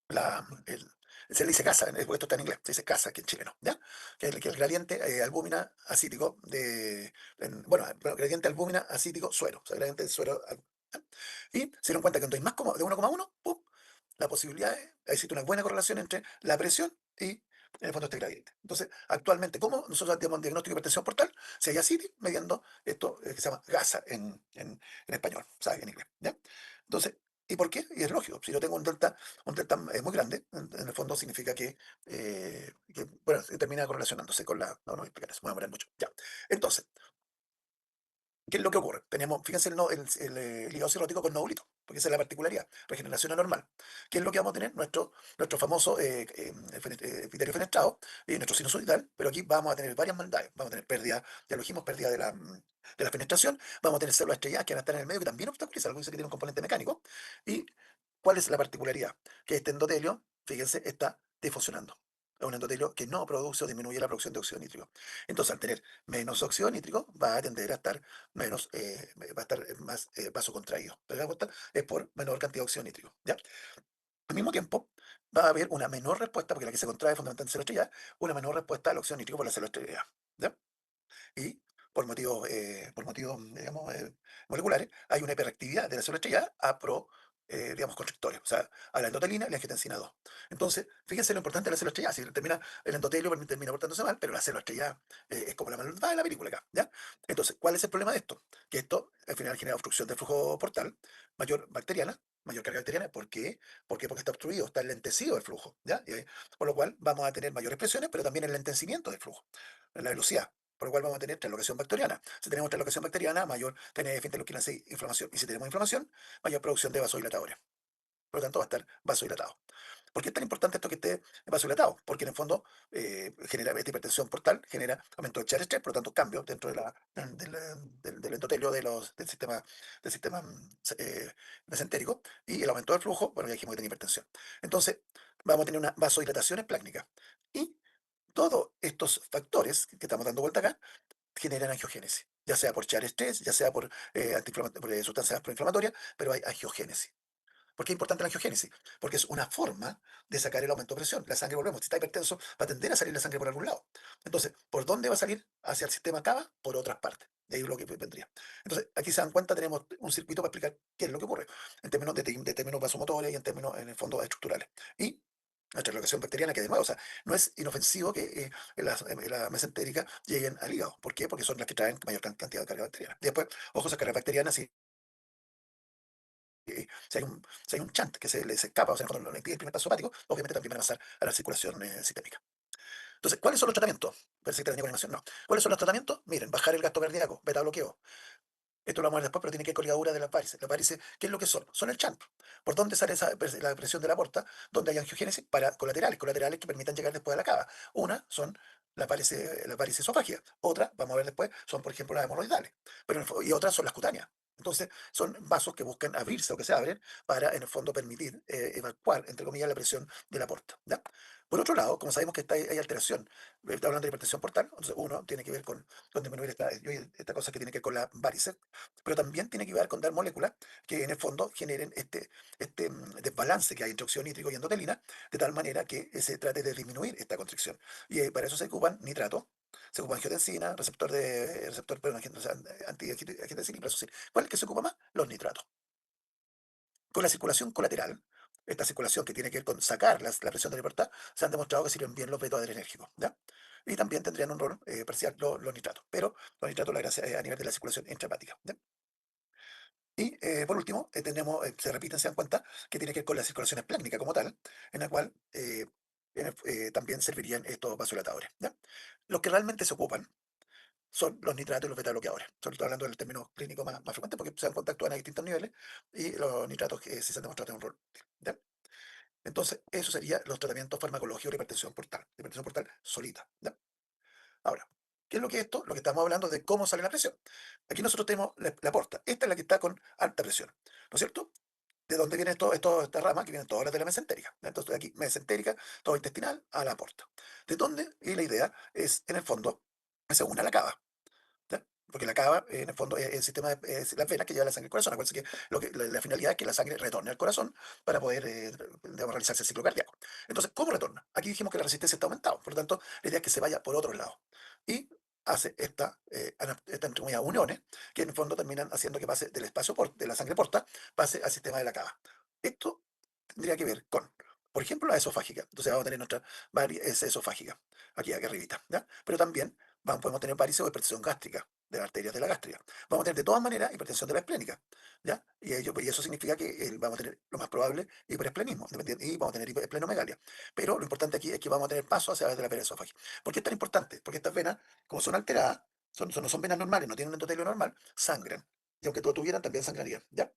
la, el- se le dice casa, porque esto está en inglés, se dice casa aquí en chileno, ¿ya? Que el gradiente albúmina acítico bueno, gradiente albúmina acítico suero, o sea, gradiente suero. ¿Ya? Y se dieron cuenta que cuando hay más de 1,1, ¡pum! La posibilidad es, existe una buena correlación entre la presión y en el fondo este gradiente. Entonces, actualmente, ¿cómo nosotros hacemos un diagnóstico de hipertensión portal? Si hay ascitis, midiendo esto que se llama gasa en español, o sea, en inglés, ¿ya? Entonces, ¿y por qué? Y es lógico, si yo tengo un delta muy grande, en el fondo significa bueno, se termina correlacionándose con la. No, no voy a explicar eso, me voy a demorar mucho. Ya. Entonces, ¿qué es lo que ocurre? Tenemos, fíjense el hígado cirrótico con nódulo, porque esa es la particularidad, regeneración anormal. ¿Qué es lo que vamos a tener? Nuestro famoso epitelio fenestrado y nuestro sinusoidal, pero aquí vamos a tener varias maldades. Vamos a tener pérdida, ya lo dijimos, pérdida de la fenestración, vamos a tener células estrelladas que van a estar en el medio, que también obstaculizan, algo dice que tiene un componente mecánico. ¿Y cuál es la particularidad? Que este endotelio, fíjense, está defuncionando. Es un endotelio que no produce o disminuye la producción de óxido nítrico. Entonces, al tener menos óxido nítrico, va a tender a estar va a estar más vasocontraído. ¿Te das cuenta? Es por menor cantidad de óxido nítrico, ¿ya? Al mismo tiempo, va a haber una menor respuesta, porque la que se contrae fundamentalmente es la célula estrellada, una menor respuesta al óxido nítrico por la célula estrellada, ¿ya? Y por motivos, digamos, moleculares, hay una hiperactividad de la célula estrellada digamos, constrictores, o sea, a la endotelina y la angiotensina 2. Entonces, fíjense lo importante de la célula estrellada. Si termina el endotelio, termina portándose mal, pero la célula estrellada es como la malvada de la película acá, ¿ya? Entonces, ¿cuál es el problema de esto? Que esto, al final, genera obstrucción del flujo portal, mayor bacteriana, mayor carga bacteriana. ¿Por qué? Porque está obstruido, está enlentecido el flujo, ¿ya? Por lo cual vamos a tener mayores presiones, pero también el enlentecimiento del flujo, la velocidad. Por lo cual vamos a tener translocación bacteriana. Si tenemos translocación bacteriana, mayor TNF, interleuquina 6, inflamación. Y si tenemos inflamación, mayor producción de vasodilatadores. Por lo tanto, va a estar vasodilatado. ¿Por qué es tan importante esto que esté vasodilatado? Porque en el fondo genera esta hipertensión portal, genera aumento de estrés, por lo tanto cambio dentro del endotelio del sistema mesentérico y el aumento del flujo, bueno, ya dijimos que tiene hipertensión. Entonces, vamos a tener una vasodilatación esplácnica. Y todos estos factores que estamos dando vuelta acá generan angiogénesis, ya sea por char estrés, ya sea por, por sustancias proinflamatorias, pero hay angiogénesis. ¿Por qué es importante la angiogénesis? Porque es una forma de sacar el aumento de presión. La sangre, volvemos, si está hipertenso, va a tender a salir la sangre por algún lado. Entonces, ¿por dónde va a salir? Hacia el sistema cava, por otras partes. De ahí lo que vendría. Entonces, aquí se dan cuenta, tenemos un circuito para explicar qué es lo que ocurre, en términos de términos vasomotores y en términos, en el fondo, estructurales. Y la translocación bacteriana, que de nuevo, o sea, no es inofensivo que la mesentérica lleguen al hígado. ¿Por qué? Porque son las que traen mayor cantidad de carga bacteriana. Y después, ojo, esas cargas bacterianas, si hay un chant que se les escapa, o sea, cuando le impide el primer paso hepático, obviamente también van a pasar a la circulación sistémica. Entonces, ¿cuáles son los tratamientos? Parece que tenía con animación, no. ¿Cuáles son los tratamientos? Miren, bajar el gasto cardíaco, beta bloqueo. Esto lo vamos a ver después, pero tiene que ver con ligadura de las varices. Las varices, ¿qué es lo que son? Son el chant. ¿Por dónde sale la presión de la porta? Donde hay angiogénesis para colaterales que permitan llegar después a la cava. Una son las varices esofágicas. Otra, vamos a ver después, son por ejemplo las hemorroidales. Y otras son las cutáneas. Entonces, son vasos que buscan abrirse o que se abren para, en el fondo, permitir evacuar, entre comillas, la presión de la porta. ¿Ya? Por otro lado, como sabemos que hay alteración, está hablando de hipertensión portal, entonces uno tiene que ver con disminuir esta cosa que tiene que ver con la varices, pero también tiene que ver con dar moléculas que en el fondo generen este desbalance que hay entre óxido nítrico y endotelina, de tal manera que se trate de disminuir esta constricción. Y para eso se ocupan nitratos, se ocupa angiotensina, perdón, o sea, antiangiotensina y plasocil. ¿Cuál es el que se ocupa más? Los nitratos. Con la circulación colateral, esta circulación que tiene que ver con sacar la presión de libertad, se han demostrado que sirven bien los betoadrenérgicos, ¿ya? Y también tendrían un rol parcial los nitratos, pero los nitratos la gracia es a nivel de la circulación intrahepática, ¿ya? Y por último, se repiten, se dan cuenta, que tiene que ver con la circulación esplácnica como tal, en la cual también servirían estos vasodilatadores, ¿ya? Los que realmente se ocupan son los nitratos y los betabloqueadores. Sobre todo hablando del término clínico más frecuente, porque se dan cuenta actúan a distintos niveles y los nitratos que sí se han demostrado tener un rol útil, ¿ya? Entonces, eso serían los tratamientos farmacológicos de hipertensión portal solita, ¿ya? Ahora, ¿qué es lo que es esto? Lo que estamos hablando de cómo sale la presión. Aquí nosotros tenemos la porta. Esta es la que está con alta presión, ¿no es cierto? ¿De dónde viene esta rama? Que vienen todas las de la mesentérica. Entonces, de aquí, mesentérica, todo intestinal, a la porta. ¿De dónde? Y la idea es, en el fondo, que se une a la cava. ¿Ya? Porque la cava, en el fondo, es el sistema es la vena que lleva la sangre al corazón. Acuérdense que la finalidad es que la sangre retorne al corazón para poder digamos, realizarse el ciclo cardíaco. Entonces, ¿cómo retorna? Aquí dijimos que la resistencia está aumentada, por lo tanto, la idea es que se vaya por otro lado. Y hace entre comillas, uniones que en el fondo terminan haciendo que pase del espacio de la sangre porta, pase al sistema de la cava. Esto tendría que ver con, por ejemplo, la esofágica. Entonces vamos a tener nuestra varices esofágica, aquí arribita, ¿ya? Pero también podemos tener varices o hipertensión gástrica, de las arterias de la gástrica. Vamos a tener de todas maneras hipertensión de la esplénica, ¿ya? Y eso significa que vamos a tener lo más probable hiperesplenismo, y vamos a tener esplenomegalia. Pero lo importante aquí es que vamos a tener paso hacia la vena esofágica. ¿Por qué es tan importante? Porque estas venas, como son alteradas, no son venas normales, no tienen un endotelio normal, sangran. Y aunque tú tuvieran, también sangrarían, ¿ya?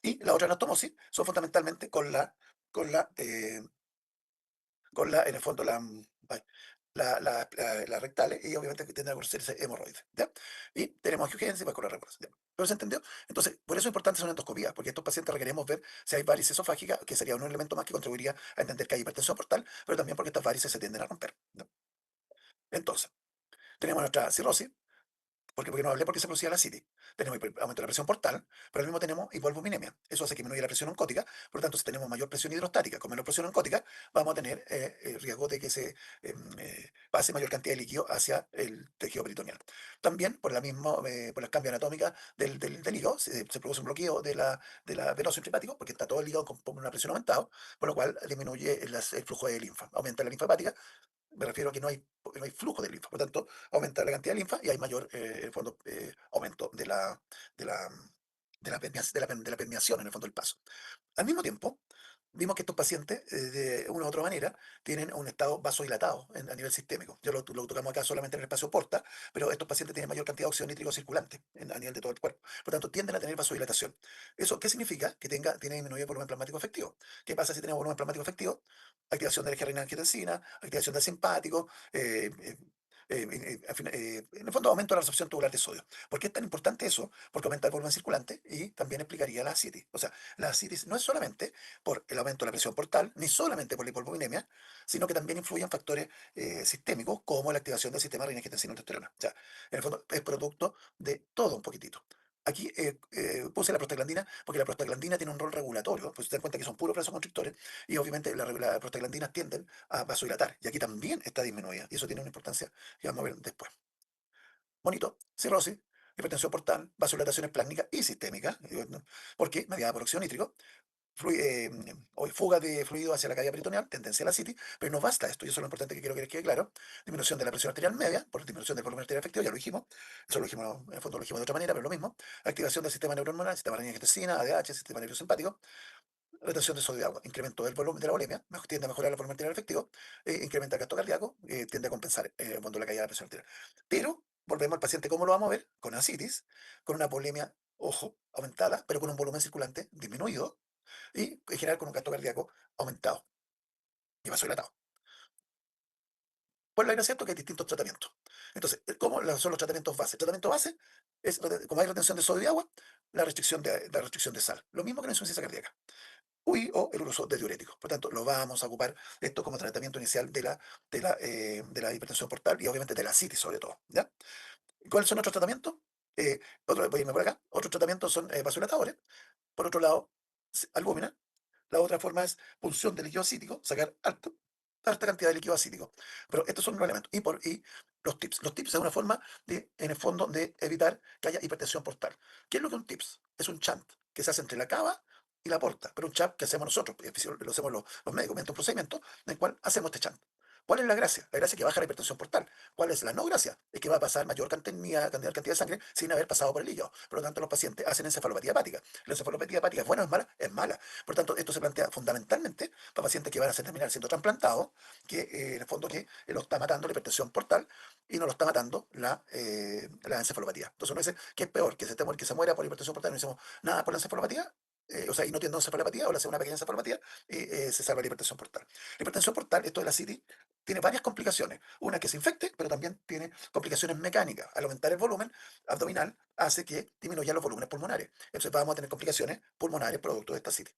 Y la otra anastomosis son fundamentalmente con la, eh, en el fondo, las rectales y obviamente que tienden a producirse hemorroides, ¿ya? Y tenemos angiogenesis para con la regulación, ¿ya? ¿Pero se entendió? Entonces, por eso es importante hacer una endoscopía, porque estos pacientes requerimos ver si hay varices esofágicas, que sería un elemento más que contribuiría a entender que hay hipertensión portal, pero también porque estas varices se tienden a romper, ¿ya? Entonces, tenemos nuestra cirrosis, porque no hablé porque se producía la aumento de la presión portal, pero al mismo tenemos hipoalbuminemia. Eso hace que disminuya la presión oncótica, por lo tanto, si tenemos mayor presión hidrostática con menor presión oncótica, vamos a tener el riesgo de que se pase mayor cantidad de líquido hacia el tejido peritoneal. También, por el cambio anatómica del hígado, se produce un bloqueo de la venoso intrahepático, porque está todo el hígado con una presión aumentada, por lo cual disminuye el flujo de linfa, aumenta la linfa hepática. Me refiero a que no hay flujo de linfa, por lo tanto, aumenta la cantidad de linfa y hay mayor, en el fondo, aumento de la de la permeación en el fondo del paso. Al mismo tiempo, vimos que estos pacientes, de una u otra manera, tienen un estado vasodilatado a nivel sistémico. Ya lo tocamos acá solamente en el espacio porta, pero estos pacientes tienen mayor cantidad de óxido nítrico circulante a nivel de todo el cuerpo. Por tanto, tienden a tener vasodilatación. ¿Eso qué significa? Que tiene disminuido el volumen plasmático efectivo. ¿Qué pasa si tenemos volumen plasmático efectivo? Activación de la renina-angiotensina, activación del simpático, en el fondo aumento de la absorción tubular de sodio. ¿Por qué es tan importante eso? Porque aumenta el volumen circulante y también explicaría la ascitis. O sea, la ascitis no es solamente por el aumento de la presión portal, ni solamente por la hipovolemia, sino que también influyen factores sistémicos como la activación del sistema renina-angiotensina-aldosterona. O sea, en el fondo es producto de todo un poquitito. Aquí puse la prostaglandina porque la prostaglandina tiene un rol regulatorio, pues se dan cuenta que son puros vasoconstrictores y obviamente las prostaglandinas tienden a vasodilatar y aquí también está disminuida y eso tiene una importancia que vamos a ver después. Bonito, cirrosis, hipertensión portal, vasodilatación esplácnica y sistémica, ¿no? Porque mediada por óxido nítrico, o fuga de fluido hacia la cavidad peritoneal, tendencia a la ascitis, pero no basta esto, y eso es lo importante que quiero que les quede claro. Disminución de la presión arterial media, por disminución del volumen arterial efectivo, ya lo dijimos, eso lo dijimos, en el fondo lo dijimos de otra manera, pero lo mismo. Activación del sistema neurohormonal, sistema renina-angiotensina, ADH, sistema nervioso simpático, retención de sodio de agua, incremento del volumen de la volemia, tiende a mejorar el volumen arterial efectivo, incrementa el gasto cardíaco, tiende a compensar cuando la caída de la presión arterial. Pero volvemos al paciente, ¿cómo lo vamos a ver? Con ascitis, con una volemia, ojo, aumentada, pero con un volumen circulante disminuido, y en general con un gasto cardíaco aumentado y vasodilatado. Pues la gracia es que hay distintos tratamientos. Entonces, ¿cómo son los tratamientos base? El tratamiento base es, como hay retención de sodio y agua, la restricción de sal. Lo mismo que la insuficiencia cardíaca. O el uso de diuréticos. Por tanto, lo vamos a ocupar esto como tratamiento inicial de la hipertensión portal y obviamente de la citis sobre todo. ¿Ya? ¿Cuáles son otros tratamientos? Voy a irme por acá. Otros tratamientos son vasodilatadores. Por otro lado, albúmina. La otra forma es punción de líquido acítico, sacar alta cantidad de líquido acítico. Pero estos son los elementos. Y los tips. Los tips es una forma de, en el fondo, de evitar que haya hipertensión portal. ¿Qué es lo que es un tips? Es un chant que se hace entre la cava y la porta, pero un chant que hacemos nosotros, lo hacemos los médicos, mediante un procedimiento en el cual hacemos este chant. ¿Cuál es la gracia? La gracia es que baja la hipertensión portal. ¿Cuál es la no gracia? Es que va a pasar mayor cantidad de sangre sin haber pasado por el hígado. Por lo tanto, los pacientes hacen encefalopatía hepática. La encefalopatía hepática es buena o es mala, es mala. Por tanto, esto se plantea fundamentalmente para pacientes que van a terminar siendo trasplantados, que en el fondo que lo está matando la hipertensión portal y no lo está matando la encefalopatía. Entonces uno dice, ¿qué es peor? Que se muera por hipertensión portal y no hicimos nada por la encefalopatía. O sea, y no tiene encefalopatía, o le hace una pequeña encefalopatía y se salva la hipertensión portal. La hipertensión portal, esto de la CITI, tiene varias complicaciones. Una que se infecte, pero también tiene complicaciones mecánicas. Al aumentar el volumen abdominal, hace que disminuyan los volúmenes pulmonares. Entonces vamos a tener complicaciones pulmonares producto de esta CITI.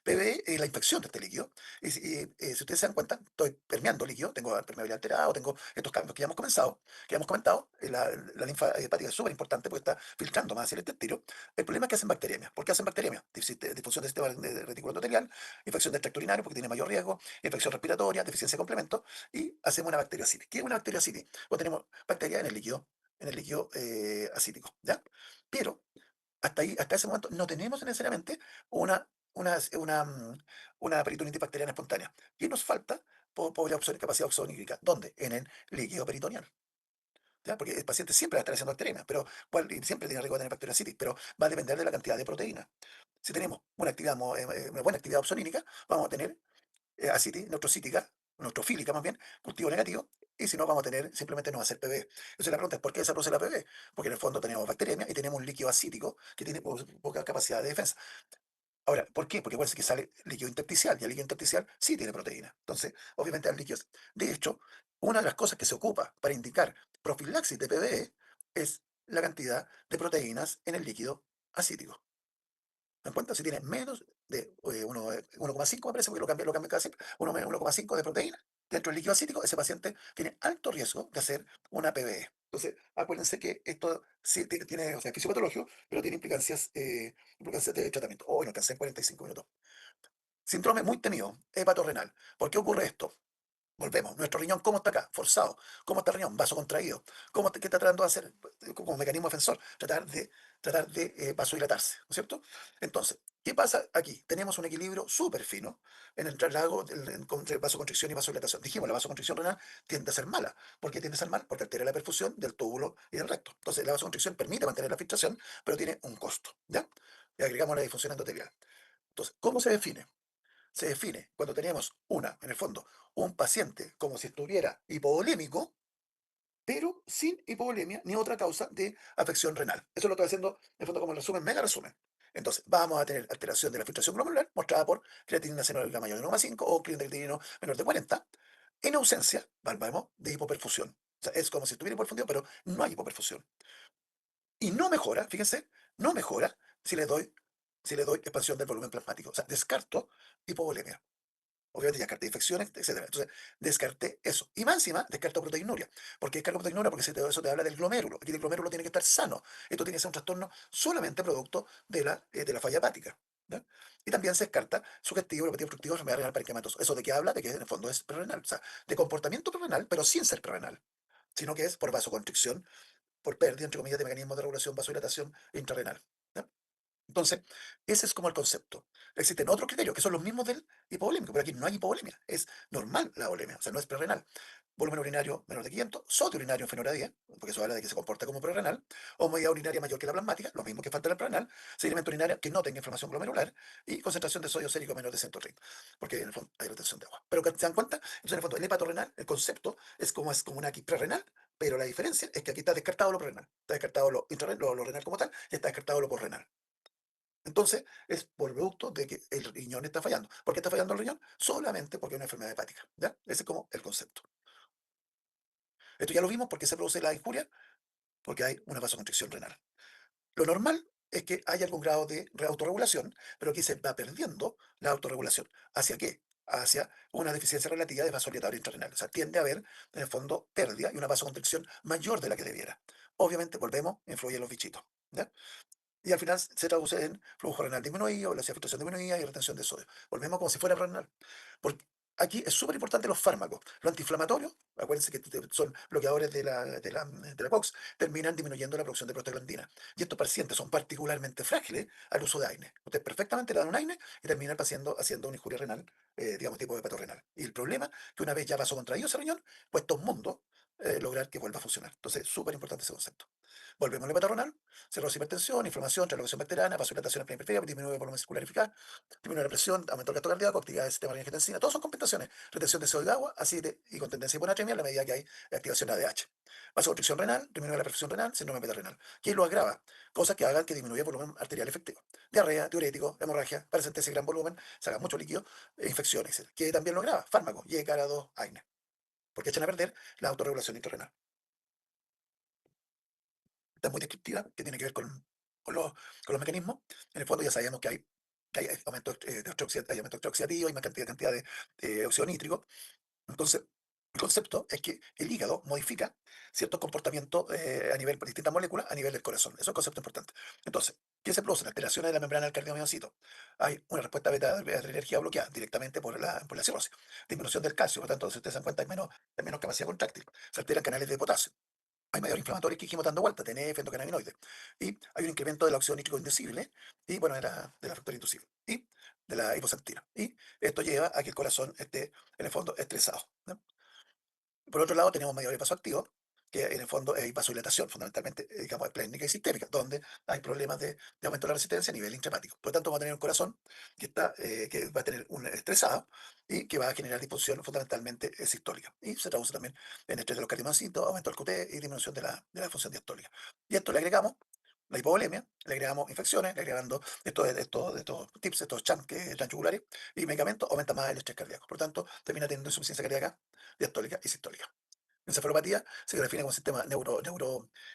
PV es la infección de este líquido. Si ustedes se dan cuenta, estoy permeando líquido, tengo permeabilidad alterada, tengo estos cambios que ya hemos comenzado, que ya hemos comentado. La linfa hepática es súper importante porque está filtrando más hacia el intestino. El problema es que hacen bacteriemia. ¿Por qué hacen bacteriemia? Disfunción del sistema reticular endotelial, infección del tracto urinario porque tiene mayor riesgo, infección respiratoria, deficiencia de complementos y hacemos una bacteriocitis. ¿Qué es una bacteriocitis? Pues tenemos bacterias en el líquido acítico, ¿ya? Pero hasta ahí, hasta ese momento, no tenemos necesariamente una, una, una, mm, una peritonitis bacteriana espontánea. ¿Qué nos falta? Podría obtener capacidad oxonígrica. ¿Dónde? En el líquido peritoneal. ¿Ya? Porque el paciente siempre va a estar haciendo bacteriana, pero y siempre tiene riesgo de tener bacteriocitis, pero va a depender de la cantidad de proteína. Si tenemos una buena actividad oxonígrica, vamos a tener ascitis, neutrocítica, neutrofílica más bien, cultivo negativo, y si no, vamos a tener, simplemente no va a ser PB. Entonces la pregunta es, ¿por qué desaparece la PB? Porque en el fondo tenemos bacteriemia y tenemos un líquido acítico que tiene poca capacidad de defensa. Ahora, ¿por qué? Porque puede ser que sale líquido intersticial y el líquido intersticial sí tiene proteína. Entonces, obviamente, al líquido. De hecho, una de las cosas que se ocupa para indicar profilaxis de PBE es la cantidad de proteínas en el líquido acítico. ¿Me dan cuenta? Si tiene menos de 1,5, me parece, porque lo cambia casi, 1,5 de proteína dentro del líquido acítico, ese paciente tiene alto riesgo de hacer una PBE. Entonces, acuérdense que esto sí tiene, o sea, fisiopatológico, pero tiene implicancias de tratamiento. Hoy no alcancé en 45 minutos. Síndrome muy temido, hepatorrenal. ¿Por qué ocurre esto? Volvemos, nuestro riñón, ¿cómo está acá? Forzado. ¿Cómo está el riñón? Vaso contraído. ¿Qué está tratando de hacer como mecanismo defensor? Tratar de vasodilatarse, ¿no es cierto? Entonces, ¿qué pasa aquí? Tenemos un equilibrio súper fino en el traslado entre vasoconstricción y vasodilatación. Dijimos, la vasoconstricción renal tiende a ser mala. ¿Por qué tiende a ser mal? Porque altera la perfusión del túbulo y del recto. Entonces, la vasoconstricción permite mantener la filtración, pero tiene un costo, ¿ya? Y agregamos la disfunción endotelial. Entonces, ¿cómo se define? Se define cuando tenemos en el fondo, un paciente como si estuviera hipovolémico, pero sin hipovolemia ni otra causa de afección renal. Eso lo estoy haciendo en el fondo como el resumen, mega resumen. Entonces, vamos a tener alteración de la filtración glomerular mostrada por creatinina cianórica mayor de 1,5 o creatinina menor de 40, en ausencia, volvemos, de hipoperfusión. O sea, es como si estuviera hipoperfundido, pero no hay hipoperfusión. Y no mejora, fíjense, no mejora si le doy expansión del volumen plasmático. O sea, descarto hipovolemia. Obviamente ya descarté infecciones, etcétera. Entonces, descarté eso. Y más encima, descarto proteinuria. ¿Por qué descarto proteinuria? Porque eso te habla del glomérulo. Aquí el glomérulo tiene que estar sano. Esto tiene que ser un trastorno solamente producto de la falla hepática. ¿Ya? Y también se descarta sugestivo, repetitivo, obstructivo, enfermedad renal parenchymatosas. ¿Eso de qué habla? De que en el fondo es prerrenal. O sea, de comportamiento prerrenal, pero sin ser prerrenal. Sino que es por vasoconstricción, por pérdida, entre comillas, de mecanismos de regulación, vasodilatación intrarrenal. ¿Ya? Entonces, ese es como el concepto. Existen otros criterios que son los mismos del hipovolémico, pero aquí no hay hipovolemia, es normal la volemia, o sea, no es prerrenal. Volumen urinario menor de 500, sodio urinario inferior a 10, porque eso habla de que se comporta como prerrenal, o medida urinaria mayor que la plasmática, lo mismo que falta en el prerrenal, sedimento urinario que no tenga inflamación glomerular y concentración de sodio sérico menor de 130, porque en el fondo hay retención de agua. Pero que se dan cuenta, entonces en el fondo el hepatorrenal, el concepto es como una aquí prerrenal, pero la diferencia es que aquí está descartado lo prerrenal, está descartado lo renal como tal y está descartado lo porrenal. Entonces, es por producto de que el riñón está fallando. ¿Por qué está fallando el riñón? Solamente porque hay una enfermedad hepática. ¿Ya? Ese es como el concepto. Esto ya lo vimos porque se produce la injuria, porque hay una vasoconstricción renal. Lo normal es que haya algún grado de autorregulación, pero aquí se va perdiendo la autorregulación. ¿Hacia qué? Hacia una deficiencia relativa de vasodilatario intrarrenal. O sea, tiende a haber, en el fondo, pérdida y una vasoconstricción mayor de la que debiera. Obviamente, volvemos, influyen los bichitos. ¿Ya? Y al final se traduce en flujo renal disminuido, velocidad de filtración disminuida y retención de sodio. Volvemos como si fuera renal. Porque aquí es súper importante los fármacos. Los antiinflamatorios, acuérdense que son bloqueadores de la COX, terminan disminuyendo la producción de prostaglandina. Y estos pacientes son particularmente frágiles al uso de AINE. Ustedes perfectamente le dan un AINE y terminan haciendo una injuria renal, digamos, tipo hepatorrenal. Y el problema que una vez ya pasó contraído ese riñón, cuesta un mundo lograr que vuelva a funcionar. Entonces, súper importante ese concepto. Volvemos al hepatorrenal, cirrosis, hipertensión, inflamación, translocación bacteriana, vasodilatación en perfecta, disminuye el volumen circular eficaz, disminuye la presión, aumento del gasto cardíaco, actividad del sistema de angiotensina, todos son compensaciones, retención de sodio de agua, aceite y con tendencia a hiponatremia a la medida que hay activación de ADH. Vasoconstricción renal, disminuye la perfusión renal, síndrome renal. ¿Qué lo agrava? Cosas que hagan que disminuya el volumen arterial efectivo. Diarrea, diurético, hemorragia, paracentesia de gran volumen, saca mucho líquido, infecciones, que también lo agrava. Fármaco, Y, cara 2, AINE, porque echan a perder la autorregulación intrarrenal. Esta es muy descriptiva, que tiene que ver con los, con los mecanismos. En el fondo ya sabemos que hay aumento hay aumento oxidativo, hay más cantidad de óxido nítrico. Entonces, el concepto es que el hígado modifica ciertos comportamientos a nivel, por distintas moléculas, a nivel del corazón. Eso es un concepto importante. Entonces, ¿qué se produce? Alteraciones de la membrana del cardiomiocito. Hay una respuesta beta de adrenergia bloqueada directamente por la cirrosis. Disminución del calcio, por lo tanto, si ustedes se dan cuenta, hay menos capacidad contráctil. Se alteran canales de potasio. Hay mayor inflamatorios que dijimos dando vuelta, TNF, endocannabinoides. Y hay un incremento del óxido nítrico inducible y, bueno, de la factor inducible y de la hiposantina. Y esto lleva a que el corazón esté, en el fondo, estresado, ¿no? Por otro lado, tenemos mayores vasoactivos, que en el fondo hay vasodilatación, fundamentalmente, digamos, esplénica y sistémica, donde hay problemas de aumento de la resistencia a nivel intrahepático. Por lo tanto, va a tener un corazón que va a tener un estresado y que va a generar disfunción fundamentalmente sistólica. Y se traduce también en estrés de los cardiomocitos, aumento del QT y disminución de la función diastólica. Y a esto le agregamos la hipovolemia, le agregamos infecciones, le agregando estos tips, estos chanchugulares y medicamentos, aumenta más el estrés cardíaco. Por lo tanto, termina teniendo insuficiencia cardíaca diastólica y sistólica. Encefalopatía se define como un sistema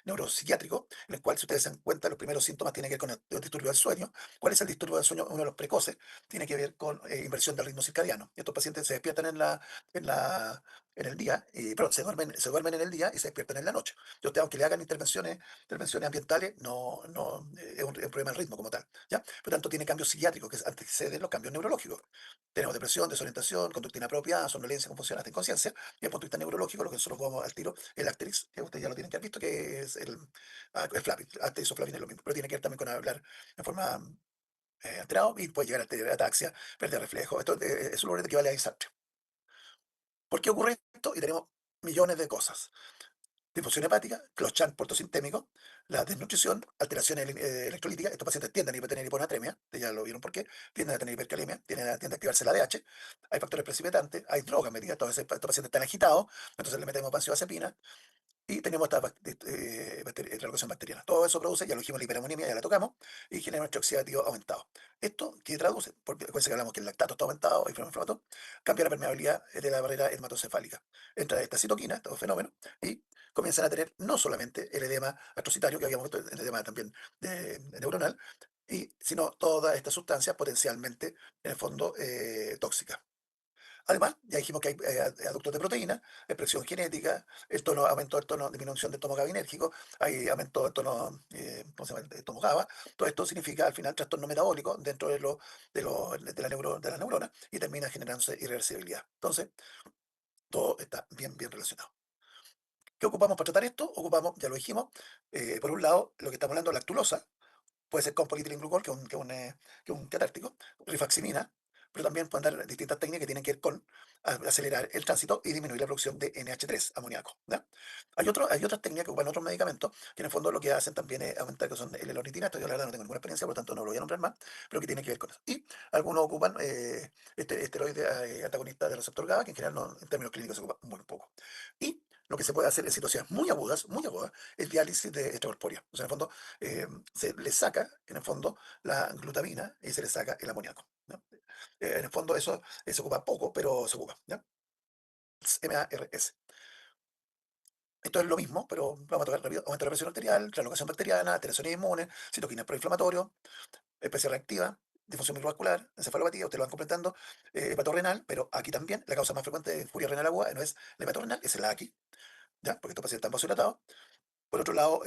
neuropsiquiátrico, en el cual, si ustedes se dan cuenta, los primeros síntomas tienen que ver con el disturbio del sueño. ¿Cuál es el disturbio del sueño? Uno de los precoces tiene que ver con inversión del ritmo circadiano. Y estos pacientes se despiertan en la en el día, perdón, se duermen en el día y se despiertan en la noche. Yo, aunque le hagan intervenciones ambientales, es un problema del ritmo como tal, ¿ya? Por lo tanto, tiene cambios psiquiátricos que anteceden los cambios neurológicos. Tenemos depresión, desorientación, conducta inapropiada, somnolencia, confusión, hasta inconsciencia. Y desde el punto de vista neurológico, lo que nosotros jugamos al tiro, el Asterix, que ustedes ya lo tienen que haber visto, que es el flapping. Asterix o flapping es lo mismo, pero tiene que ver también con hablar de forma alterado y puede llegar a tener ataxia, pérdida de reflejo. Esto es un que equivale a insomnio. ¿Por qué ocurre esto? Y tenemos millones de cosas. Disfunción hepática, Closchan portosistémico, la desnutrición, alteraciones electrolíticas. Estos pacientes tienden a tener hiponatremia, ya lo vieron por qué, tienden a tener hipercalemia, tienden a activarse la DH, hay factores precipitantes, hay drogas metidas, entonces estos pacientes están agitados, entonces le metemos vancomycina, y tenemos esta relocación bacteriana. Todo eso produce, ya lo dijimos, la hiperamonemia, ya la tocamos, y genera un estrés oxidativo aumentado. Esto, ¿qué traduce? Porque acuérdense que hablamos que el lactato está aumentado, hay inflamatorio, cambia la permeabilidad de la barrera hematocefálica. Entra esta citoquina, estos fenómenos, y comienzan a tener no solamente el edema astrocitario, que habíamos visto, el edema también neuronal, sino todas estas sustancias potencialmente, en el fondo, tóxicas. Además, ya dijimos que hay aductos de proteína, expresión genética, el tono, aumento del tono, disminución del tono GABinérgico, hay aumento del tono, ¿cómo se llama? El tono GABA. Todo esto significa al final trastorno metabólico dentro de la neurona y termina generándose irreversibilidad. Entonces, todo está bien, bien relacionado. ¿Qué ocupamos para tratar esto? Ocupamos, ya lo dijimos, por un lado, lo que estamos hablando, lactulosa, puede ser con polietilenglucol, que es un catártico, rifaximina, pero también pueden dar distintas técnicas que tienen que ver con acelerar el tránsito y disminuir la producción de NH3, amoníaco. ¿Ya? Hay otras técnicas que ocupan otros medicamentos que en el fondo lo que hacen también es aumentar, que son el L-ornitina. Esto yo la verdad no tengo ninguna experiencia, por lo tanto no lo voy a nombrar más, pero que tiene que ver con eso. Y algunos ocupan esteroides antagonistas del receptor GABA, que en general en términos clínicos se ocupa muy poco. Y lo que se puede hacer en situaciones muy agudas, es diálisis de extracorpórea. O sea, en el fondo, se le saca, en el fondo, la glutamina y se le saca el amoníaco, ¿no? En el fondo, eso se ocupa poco, pero se ocupa, ¿ya? MARS. Esto es lo mismo, pero vamos a tocar rápido. Aumento de la presión arterial, realocación bacteriana, alteraciones inmunes, citoquinas proinflamatorios, especie reactiva, disfunción microvascular, encefalopatía, ustedes lo van completando, hepatorrenal, pero aquí también la causa más frecuente de infuria renal aguda no es la hepatorrenal, es la aquí, ¿ya? Porque estos pacientes están vasodilatados. Por otro lado,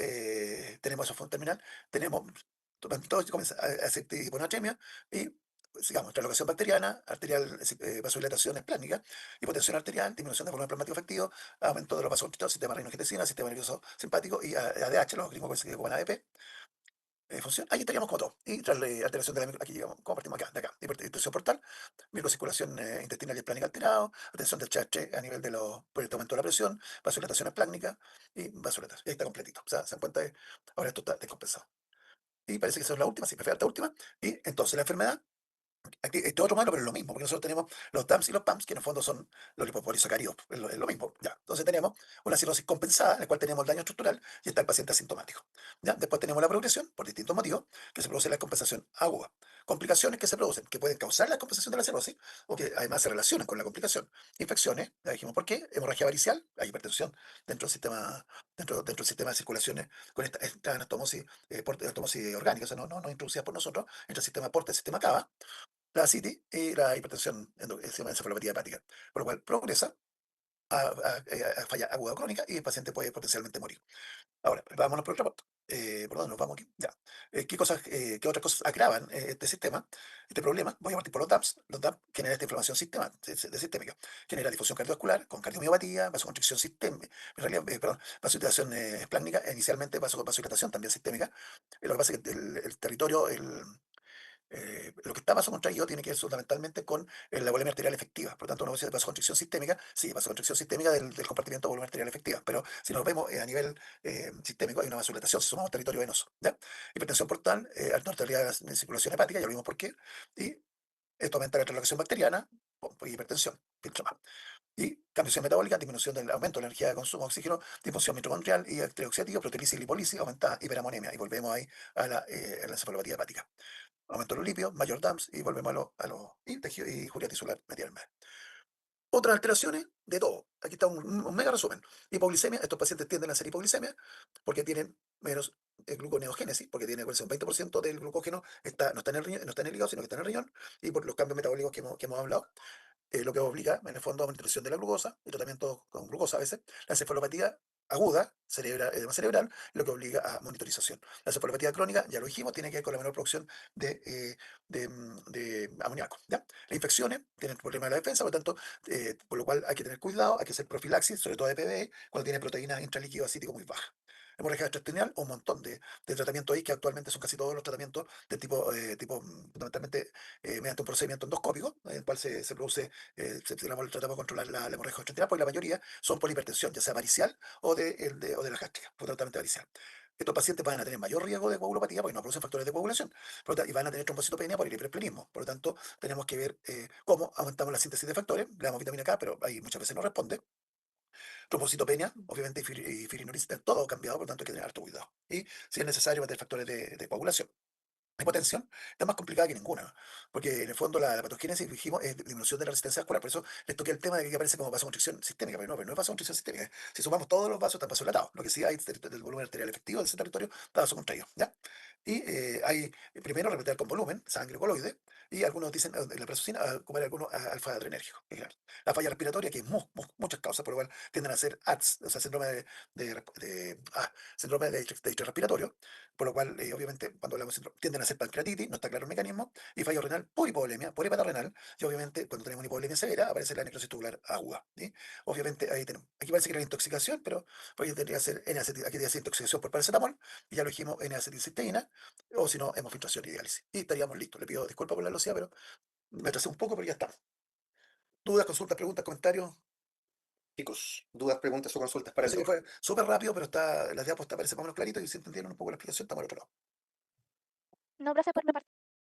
tenemos eso terminal, tenemos todo comienza a hacer hiponatremia y, pues, digamos, relocación bacteriana, arterial, vasodilatación esplánica, hipotensión arterial, disminución del volumen plasmático efectivo, aumento de los vasos, sistema renino-angiotensina, sistema nervioso simpático y ADH, los gringos que ocupan ADP, función. Ahí estaríamos como todo. Y tras la alteración de la aquí llegamos, compartimos acá, de acá. Hipertensión portal, microcirculación intestinal y esplánica alterado, atención del CH a nivel de por el aumento de la presión, vasodilatación esplánica y vasodilatación. Y ahí está completito. O sea, se dan cuenta de, ahora esto está descompensado. Y parece que esa es la última, sí, prefiero esta última. Y entonces la enfermedad aquí, este otro malo, pero es lo mismo, porque nosotros tenemos los DAMs y los PAMs, que en el fondo son los lipopolisacáridos, es lo mismo. ¿Ya? Entonces tenemos una cirrosis compensada, en la cual tenemos el daño estructural y está el paciente asintomático. ¿Ya? Después tenemos la progresión, por distintos motivos, que se produce la compensación aguda. Complicaciones que se producen, que pueden causar la compensación de la cirrosis, o que además se relacionan con la complicación. Infecciones, ya dijimos por qué, hemorragia varicial, hay hipertensión dentro del sistema de circulaciones con esta anastomosis, anastomosis orgánica, o sea, no introducida por nosotros, entre el sistema porta y el sistema cava, la CITI y la hipertensión se llama encefalopatía hepática, por lo cual progresa a falla aguda o crónica y el paciente puede potencialmente morir. Ahora, vámonos por otra parte. ¿Por dónde nos vamos aquí? Ya. ¿Qué otras cosas agravan este sistema, este problema? Voy a partir por los DAPS. Los DAPS generan esta inflamación sistémica. Genera difusión cardiovascular con cardiomiopatía, vasoconstricción sistémica, en realidad, perdón, vasodilatación esplánica, inicialmente vasodilatación también sistémica. Lo que pasa es que el territorio, lo que está vasocontraído tiene que ver fundamentalmente con la volemia arterial efectiva. Por lo tanto, una vasoconstricción sistémica, sí, vasoconstricción sistémica del compartimiento de volemia arterial efectiva. Pero si nos vemos a nivel sistémico, hay una vasodilatación si sumamos territorio venoso. ¿Ya? Hipertensión portal, alta arterial de circulación hepática, ya lo vimos por qué. Y esto aumenta la relocación bacteriana, hipertensión, filtro más. Y condición metabólica, disminución del aumento de la energía de consumo de oxígeno, disfunción mitocondrial y estrés oxidativo, proteolisis y lipólisis, aumentada hiperamonemia. Y volvemos ahí a la encefalopatía hepática. Aumento de los lípidos, mayor DAMS y volvemos y tejido y júria tisular media. Otras alteraciones, de todo. Aquí está un mega resumen. Hipoglicemia, estos pacientes tienden a hacer hipoglicemia porque tienen menos gluconeogénesis, porque tiene un 20% del glucógeno no está en el hígado, sino que está en el riñón, y por los cambios metabólicos que hemos hablado. lo que obliga, en el fondo, a monitorización de la glucosa y tratamiento con glucosa a veces. La encefalopatía aguda, cerebral, edema cerebral, lo que obliga a monitorización. La encefalopatía crónica, ya lo dijimos, tiene que ver con la menor producción de amoníaco. ¿Ya? Las infecciones tienen problema de la defensa, por lo tanto, por lo cual hay que tener cuidado, hay que hacer profilaxis, sobre todo de PBE, cuando tiene proteína intralíquido acítico muy baja. Hemorragia gastrointestinal, un montón de tratamientos ahí que actualmente son casi todos los tratamientos de fundamentalmente mediante un procedimiento endoscópico, en el cual se produce, tratamos de controlar la hemorragia gastrointestinal, porque la mayoría son por hipertensión, ya sea varicial o de la gástrica, fundamentalmente varicial. Estos pacientes van a tener mayor riesgo de coagulopatía porque no producen factores de coagulación y van a tener trombocitopenia por el hiperplenismo. Por lo tanto, tenemos que ver cómo aumentamos la síntesis de factores. Le damos vitamina K, pero ahí muchas veces no responde. Trombocitopenia, obviamente, y fibrinolysis, todo cambiado, por lo tanto hay que tener harto cuidado. Y si es necesario meter factores de coagulación. Hipotensión es más complicada que ninguna, porque en el fondo la patogénesis, dijimos, es disminución de la resistencia vascular. Por eso les toqué el tema de que aparece como vasoconstricción sistémica, pero no es vasoconstricción sistémica. Si sumamos todos los vasos, están vasodilatados. Lo que sí hay del volumen arterial efectivo de ese territorio está vasocontraído, ¿ya? Y hay, primero, repetir con volumen, sangre coloide, y algunos dicen, la presocina, comer algunos alfa adrenérgicos. Claro. La falla respiratoria, que es muchas causas, por lo cual tienden a ser ATS, o sea, síndrome de distrés respiratorio, por lo cual, obviamente, cuando hablamos de síndrome, tienden a ser pancreatitis, no está claro el mecanismo, y fallo renal por hipovolemia, por hepata renal, y obviamente, cuando tenemos una hipovolemia severa, aparece la necrosis tubular aguda. ¿Sí? Obviamente, ahí tenemos. Aquí parece que era intoxicación, pero pues tendría que ser aquí tendría que ser intoxicación por paracetamol, y ya lo dijimos, N-acetilcisteína, o si no, hemofiltración y diálisis. Y estaríamos listos. Le pido disculpas por la velocidad, pero me atrasé un poco, pero ya está. ¿Dudas, consultas, preguntas, comentarios? Chicos, dudas, preguntas o consultas para el Así que doc. fue súper rápido, pero las diapositivas parece más o menos clarito y si entendieron un poco la explicación, estamos al otro lado. No, gracias por la